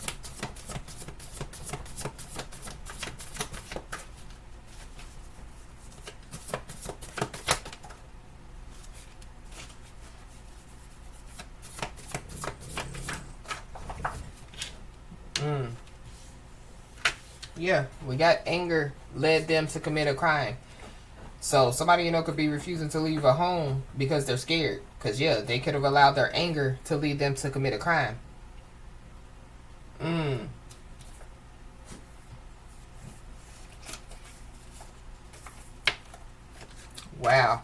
Yeah, we got anger led them to commit a crime. So somebody, could be refusing to leave a home because they're scared. Because, they could have allowed their anger to lead them to commit a crime. Wow.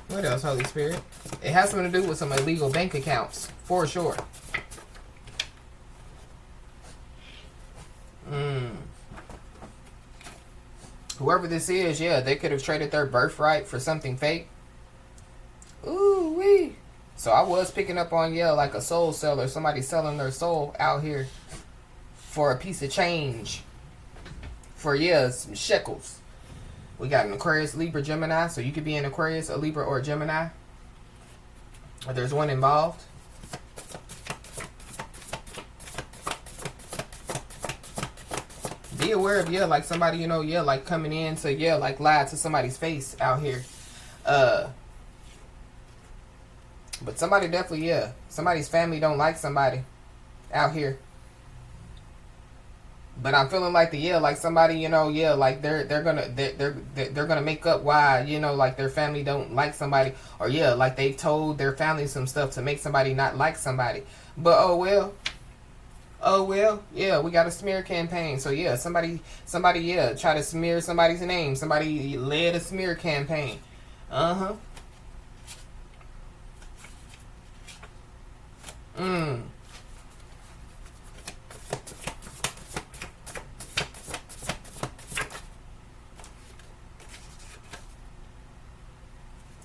What else, Holy Spirit? It has something to do with some illegal bank accounts, for sure. Whoever this is, they could have traded their birthright for something fake. Ooh wee. So I was picking up on like a soul seller, somebody selling their soul out here for a piece of change. For some shekels. We got an Aquarius, Libra, Gemini. So you could be an Aquarius, a Libra, or a Gemini. Or there's one involved. Be aware of like somebody like coming in to like lie to somebody's face out here. But somebody definitely somebody's family don't like somebody out here. But I'm feeling like like somebody like they're gonna make up why like their family don't like somebody, or like they told their family some stuff to make somebody not like somebody. But oh well, we got a smear campaign. So somebody try to smear somebody's name. Somebody led a smear campaign.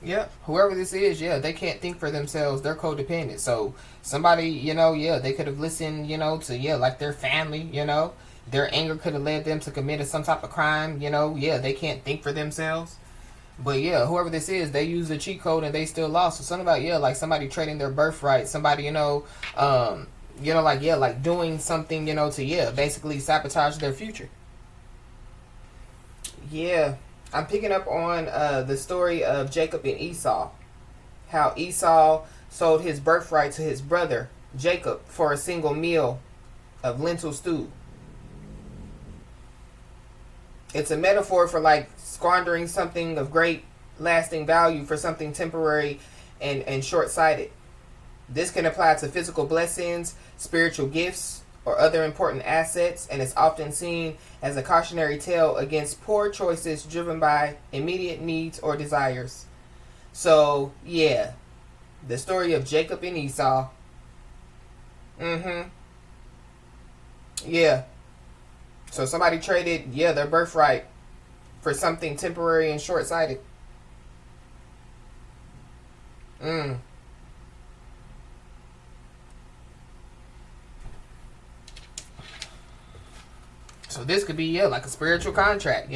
Yeah, whoever this is, yeah, they can't think for themselves. They're codependent. So somebody, yeah, they could have listened, to, yeah, like their family, their anger could have led them to commit some type of crime, yeah, they can't think for themselves. But yeah, whoever this is, they use the cheat code and they still lost. So something about, yeah, like somebody trading their birthright, somebody, like, yeah, like doing something, to, yeah, basically sabotage their future. Yeah, I'm picking up on the story of Jacob and Esau. How Esau sold his birthright to his brother Jacob for a single meal of lentil stew. It's a metaphor for like squandering something of great lasting value for something temporary and short-sighted. This can apply to physical blessings, spiritual gifts, or other important assets, and is often seen as a cautionary tale against poor choices driven by immediate needs or desires. So, yeah, the story of Jacob and Esau. Yeah. So somebody traded, yeah, their birthright for something temporary and short-sighted. So this could be, yeah, like a spiritual contract,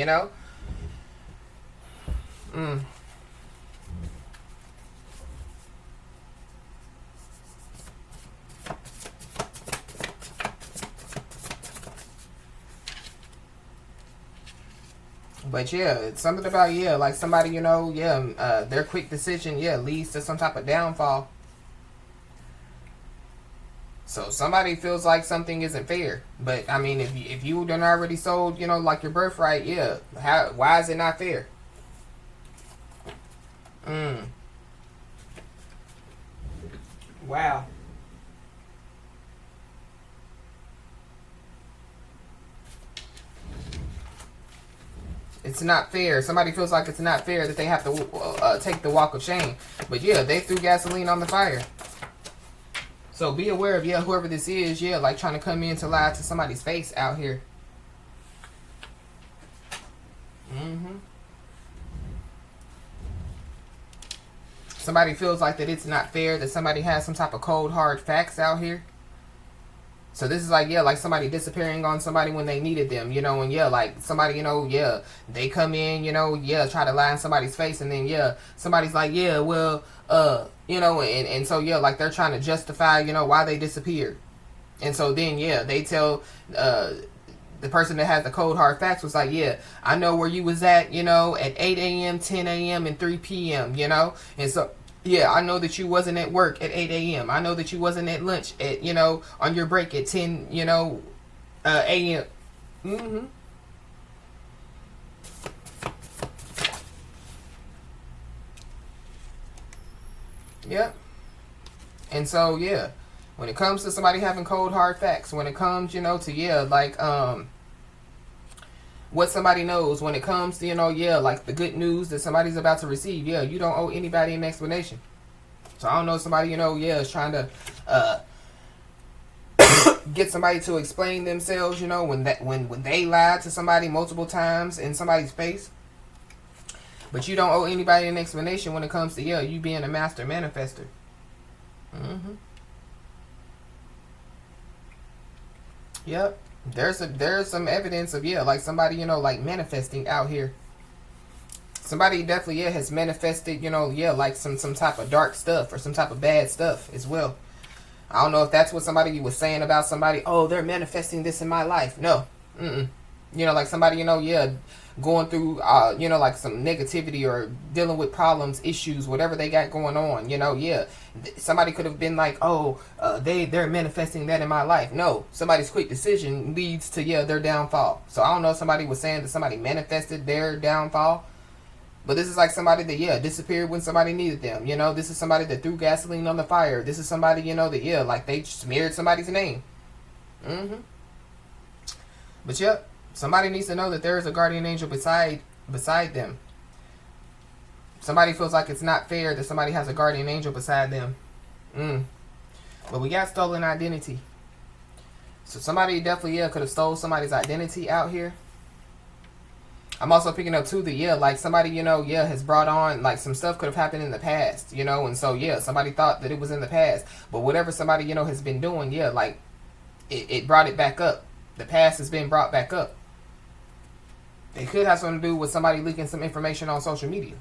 But yeah, it's something about, yeah, like somebody, their quick decision, yeah, leads to some type of downfall. So somebody feels like something isn't fair. But I mean, if you done already sold, like your birthright, yeah, why is it not fair? Wow. It's not fair. Somebody feels like it's not fair that they have to take the walk of shame. But yeah, they threw gasoline on the fire. So be aware of, yeah, whoever this is, yeah, like trying to come in to lie to somebody's face out here. Somebody feels like that it's not fair, that somebody has some type of cold, hard facts out here. So this is like, yeah, like somebody disappearing on somebody when they needed them, and yeah, like somebody, yeah, they come in, yeah, try to lie in somebody's face, and then, yeah, somebody's like, yeah, well, and so, yeah, like they're trying to justify, why they disappeared. And so then, yeah, they tell, the person that has the cold hard facts was like, yeah, I know where you was at, at 8 a.m., 10 a.m., and 3 p.m., and so, yeah, I know that you wasn't at work at 8 a.m. I know that you wasn't at lunch at, on your break at 10, a.m. Yep. And so, yeah, when it comes to somebody having cold hard facts, when it comes, to, yeah, like, what somebody knows, when it comes to, yeah, like the good news that somebody's about to receive, yeah, you don't owe anybody an explanation. So I don't know, somebody, yeah, is trying to get somebody to explain themselves, when they lied to somebody multiple times in somebody's face. But you don't owe anybody an explanation when it comes to, yeah, you being a master manifester. Yep. There's some evidence of, yeah, like somebody, like manifesting out here. Somebody definitely, yeah, has manifested, yeah, like some type of dark stuff or some type of bad stuff as well. I don't know if that's what somebody was saying about somebody. Oh, they're manifesting this in my life. No. Like somebody, yeah, going through, like some negativity or dealing with problems, issues, whatever they got going on, yeah. Somebody could have been like, oh, they're manifesting that in my life. No, somebody's quick decision leads to, yeah, their downfall. So I don't know if somebody was saying that somebody manifested their downfall. But this is like somebody that, yeah, disappeared when somebody needed them. This is somebody that threw gasoline on the fire. This is somebody, that, yeah, like they smeared somebody's name. But, yep, somebody needs to know that there is a guardian angel beside them. Somebody feels like it's not fair that somebody has a guardian angel beside them. But we got stolen identity. So somebody definitely, yeah, could have stole somebody's identity out here. I'm also picking up too that yeah, like somebody, yeah, has brought on like some stuff could have happened in the past, and so yeah, somebody thought that it was in the past, but whatever somebody has been doing, yeah, like it brought it back up. The past has been brought back up. It could have something to do with somebody leaking some information on social media.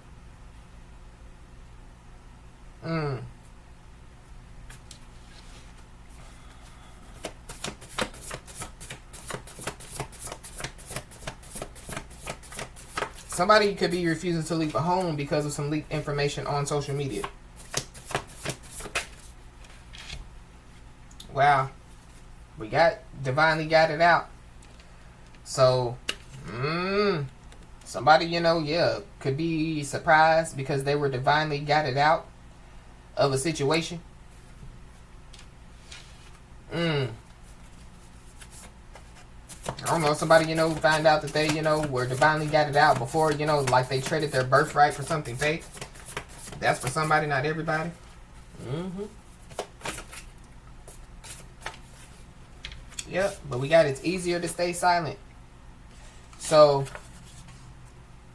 Somebody could be refusing to leave a home because of some leaked information on social media. Wow. We divinely got it out. So, somebody, yeah, could be surprised because they were divinely got it out of a situation. I don't know, somebody, find out that they, were divinely got it out before, like they traded their birthright for something fake. That's for somebody, not everybody. Yep, but we got it's easier to stay silent. So,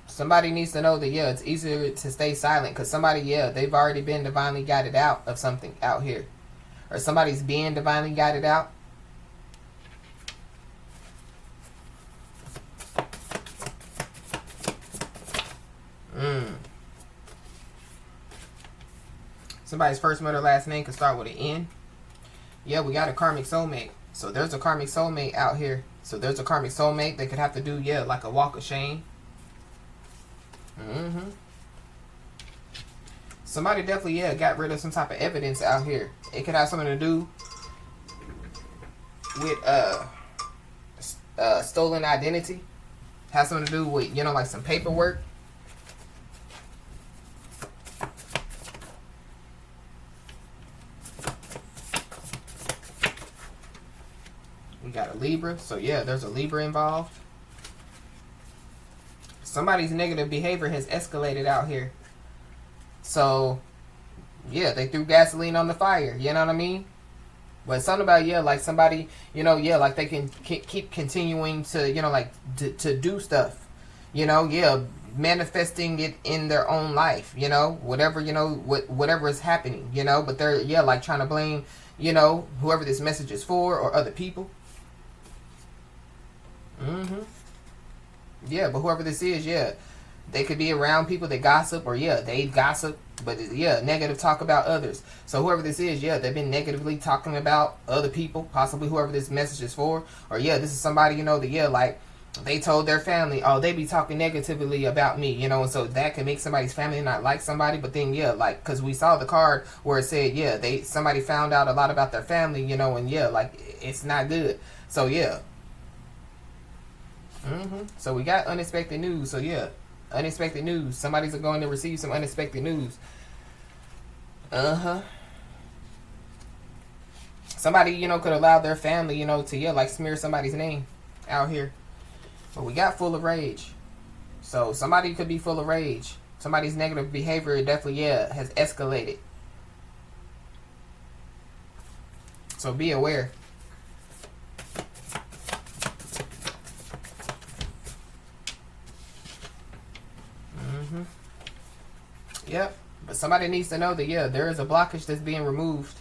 somebody needs to know that, yeah, it's easier to stay silent because somebody, yeah, they've already been divinely guided out of something out here. Or somebody's being divinely guided out. Somebody's first, middle, last name can start with an N. Yeah, we got a karmic soulmate. So there's a karmic soulmate out here. So there's a karmic soulmate. They could have to do, yeah, like a walk of shame. Somebody definitely, yeah, got rid of some type of evidence out here. It could have something to do with stolen identity. Has something to do with, like some paperwork. We got a Libra. So yeah, there's a Libra involved. Somebody's negative behavior has escalated out here. So yeah, they threw gasoline on the fire. You know what I mean? But something about, yeah, like somebody, yeah, like they can keep continuing to, like to do stuff. Yeah, manifesting it in their own life. Whatever, whatever is happening. But they're, yeah, like trying to blame, whoever this message is for or other people. Yeah, but whoever this is, yeah, they could be around people that gossip, or yeah, they gossip, but yeah, negative talk about others. So whoever this is, yeah, they've been negatively talking about other people, possibly whoever this message is for, or yeah, this is somebody, that yeah, like they told their family, oh, they be talking negatively about me, and so that can make somebody's family not like somebody. But then yeah, like, because we saw the card where it said, yeah, somebody found out a lot about their family, and yeah, like it's not good. So yeah. So we got unexpected news. So yeah, unexpected news. Somebody's going to receive some unexpected news. Somebody, could allow their family, to, yeah, like smear somebody's name out here. But we got full of rage. So somebody could be full of rage. Somebody's negative behavior definitely, yeah, has escalated. So be aware. Yep. But somebody needs to know that, yeah, there is a blockage that's being removed.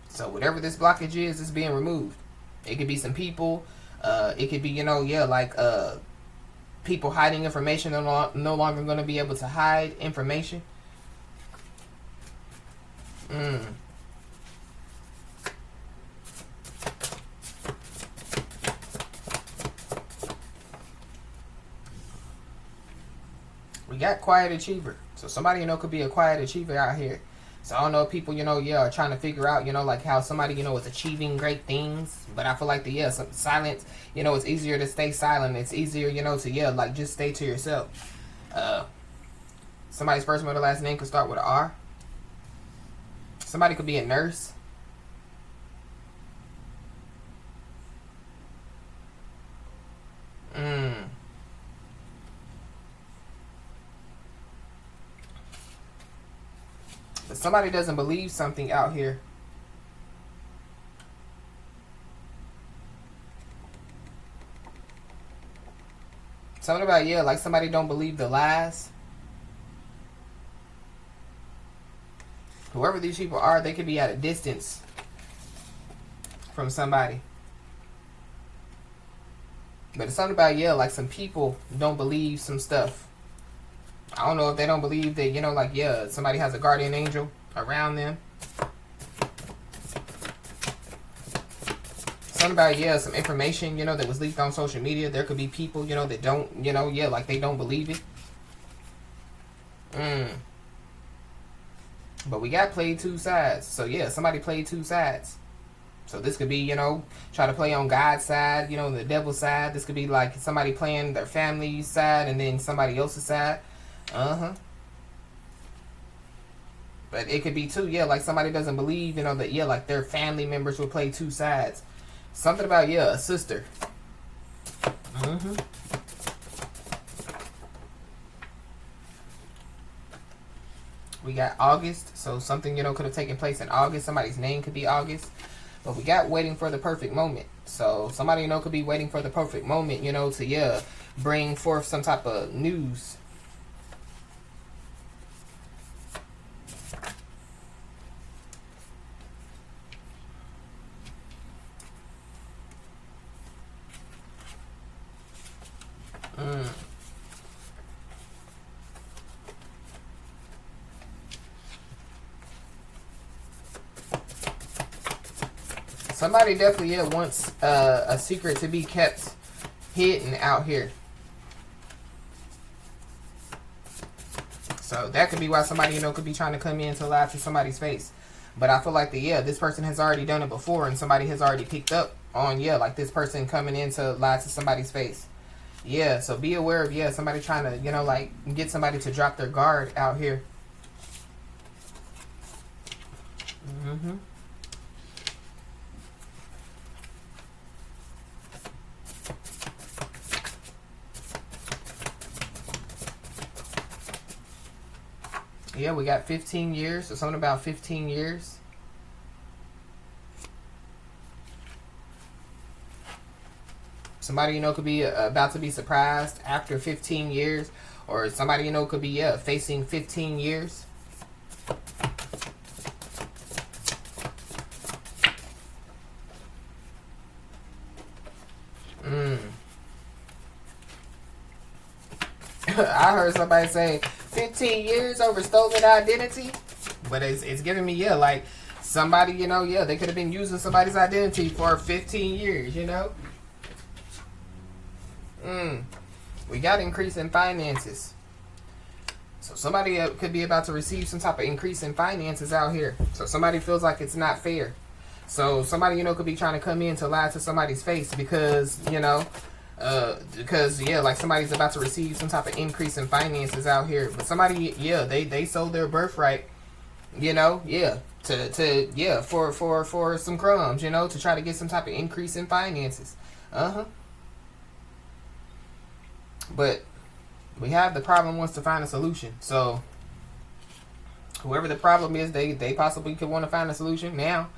So whatever this blockage is being removed. It could be some people. It could be, yeah, like people hiding information. They're no longer going to be able to hide information. We got quiet achiever. So somebody, could be a quiet achiever out here. So I don't know if people, yeah, are trying to figure out, like how somebody, is achieving great things. But I feel like some silence, it's easier to stay silent. It's easier, to, yeah, like just stay to yourself. Somebody's first, middle, last name could start with an R. Somebody could be a nurse. But somebody doesn't believe something out here. Something about, yeah, like somebody don't believe the lies. Whoever these people are, they could be at a distance from somebody. But it's something about, yeah, like some people don't believe some stuff. I don't know if they don't believe that, you know, like, yeah, somebody has a guardian angel around them. Something about, yeah, some information, you know, that was leaked on social media. There could be people, you know, that don't, you know, yeah, like they don't believe it. But we got played two sides. So, yeah, somebody played two sides. So this could be, you know, try to play on God's side, you know, the devil's side. This could be like somebody playing their family's side and then somebody else's side. But it could be too, yeah, like somebody doesn't believe, you know, that, yeah, like their family members would play two sides. Something about, yeah, a sister. We got August. So something, you know, could have taken place in August. Somebody's name could be August. But we got waiting for the perfect moment. So somebody, you know, could be waiting for the perfect moment, you know, to, yeah, bring forth some type of news. Somebody definitely, yeah, wants a secret to be kept hidden out here. So that could be why somebody, you know, could be trying to come in to lie to somebody's face. But I feel like this person has already done it before and somebody has already picked up on, yeah, like this person coming in to lie to somebody's face. Yeah, so be aware of, yeah, somebody trying to, you know, like get somebody to drop their guard out here. Yeah, we got 15 years. So something about 15 years. Somebody, you know, could be about to be surprised after 15 years. Or somebody, you know, could be, yeah, facing 15 years. I heard somebody say 15 years over stolen identity. But it's giving me, yeah, like somebody, you know, yeah, they could have been using somebody's identity for 15 years, you know. We got increase in finances. So somebody could be about to receive some type of increase in finances out here. So somebody feels like it's not fair. So somebody, you know, could be trying to come in to lie to somebody's face because, you know, yeah, like somebody's about to receive some type of increase in finances out here. But somebody, yeah, they sold their birthright, you know, yeah, yeah, for some crumbs, you know, to try to get some type of increase in finances. But we have the problem wants to find a solution. So whoever the problem is, they possibly could want to find a solution now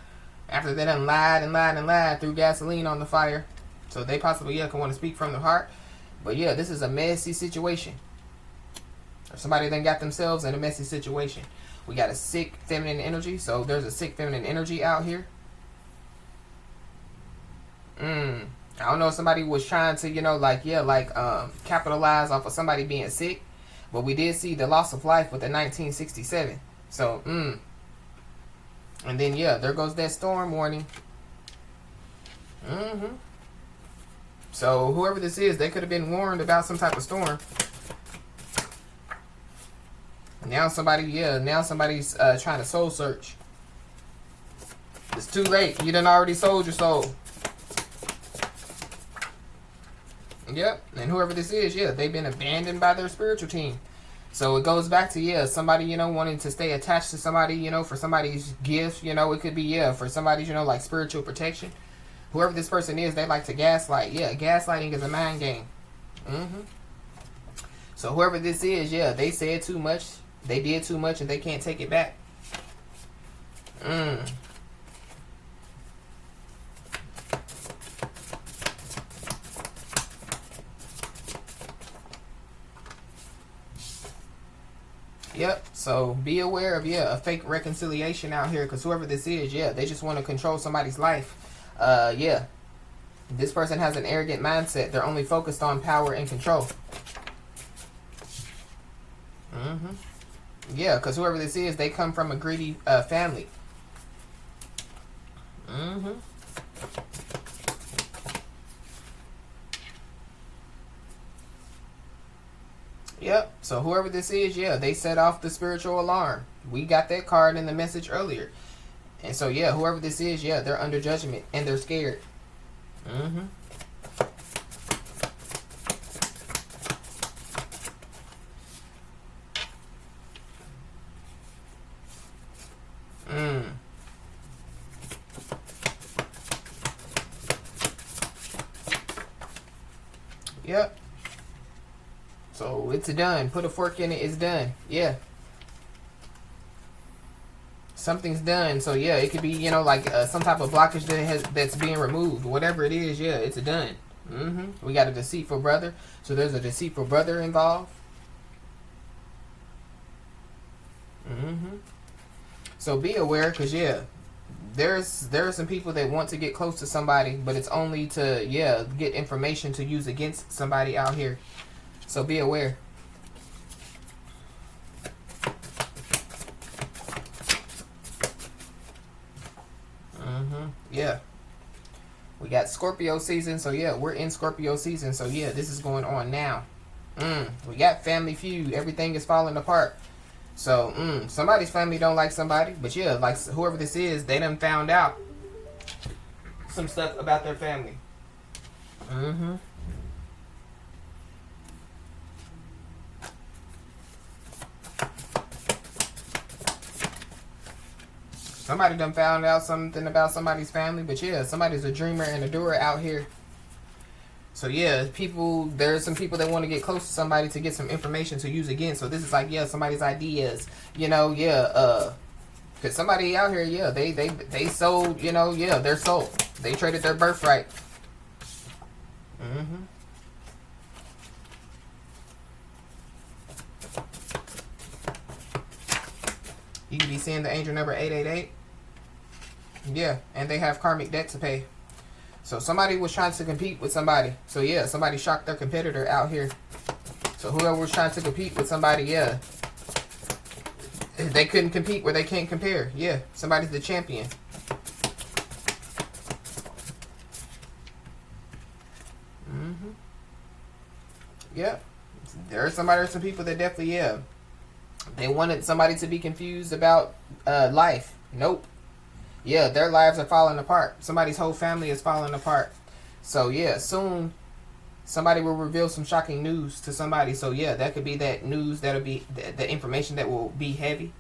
after they done lied and lied and lied, threw gasoline on the fire. So they possibly, yeah, can want to speak from the heart. But yeah, this is a messy situation. Or somebody then got themselves in a messy situation. We got a sick feminine energy. So there's a sick feminine energy out here. I don't know if somebody was trying to, you know, like, yeah, like capitalize off of somebody being sick. But we did see the loss of life with the 1967. So, and then, yeah, there goes that storm warning. So whoever this is, they could have been warned about some type of storm. Now somebody's trying to soul search. It's too late. You done already sold your soul. Yep. And whoever this is, yeah, they've been abandoned by their spiritual team. So it goes back to, yeah, somebody, you know, wanting to stay attached to somebody, you know, for somebody's gift, you know, it could be, yeah, for somebody's, you know, like spiritual protection. Whoever this person is, they like to gaslight. Yeah, gaslighting is a mind game. So whoever this is, yeah, they said too much. They did too much and they can't take it back. Yep. So be aware of a fake reconciliation out here, because whoever this is, they just want to control somebody's life. Yeah. This person has an arrogant mindset. They're only focused on power and control. Yeah, because whoever this is, they come from a greedy family. Yep. So whoever this is, they set off the spiritual alarm. We got that card in the message earlier. And so, whoever this is, they're under judgment and they're scared. Mm. Yep. So it's done. Put a fork in it. It's done. Yeah. Something's done. So it could be like some type of blockage that's being removed. Whatever it is, it's done. We got a deceitful brother. So there's a deceitful brother involved. So be aware, because there are some people that want to get close to somebody, but it's only to get information to use against somebody out here. So be aware. Yeah. We got Scorpio season, so we're in Scorpio season, so this is going on now. We got family feud. Everything is falling apart. So, somebody's family don't like somebody, but like whoever this is, they done found out some stuff about their family. Somebody done found out something about somebody's family, but somebody's a dreamer and a doer out here. So there's some people that want to get close to somebody to get some information to use again. So this is like somebody's ideas, because somebody out here, they sold, their soul. They traded their birthright. You can be seeing the angel number 888. Yeah, and they have karmic debt to pay. So somebody was trying to compete with somebody. So somebody shocked their competitor out here. So whoever was trying to compete with somebody, they couldn't compete where they can't compare. Somebody's the champion. Yep. There are some people that definitely, they wanted somebody to be confused about life. Nope. Their lives are falling apart. Somebody's whole family is falling apart. So soon somebody will reveal some shocking news to somebody. So that could be that news, that'll be the information that will be heavy.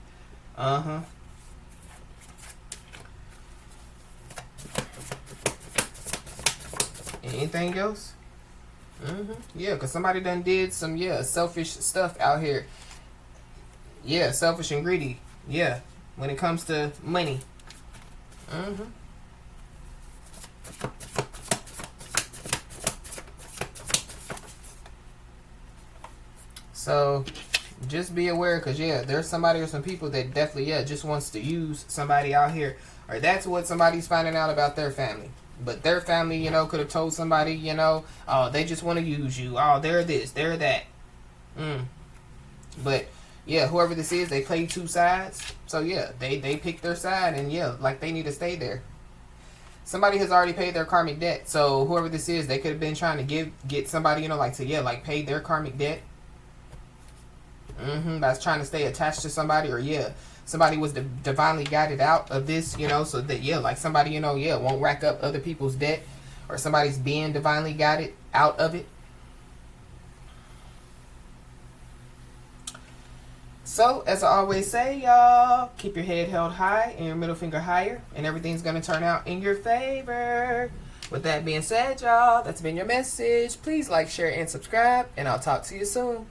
Anything else? Because somebody done did some selfish stuff out here. Selfish and greedy. When it comes to money. So just be aware, because there's somebody or some people that definitely just wants to use somebody out here, or that's what somebody's finding out about their family. But their family, could have told somebody, oh, they just want to use you. Oh, they're this, they're that. But whoever this is, they play two sides. So they pick their side, and like they need to stay there. Somebody has already paid their karmic debt. So whoever this is, they could have been trying to get somebody, to pay their karmic debt. That's trying to stay attached to somebody, or somebody was divinely guided out of this, so that like somebody, won't rack up other people's debt, or somebody's being divinely guided out of it. So, as I always say, y'all, keep your head held high and your middle finger higher, and everything's going to turn out in your favor. With that being said, y'all, that's been your message. Please like, share, and subscribe, and I'll talk to you soon.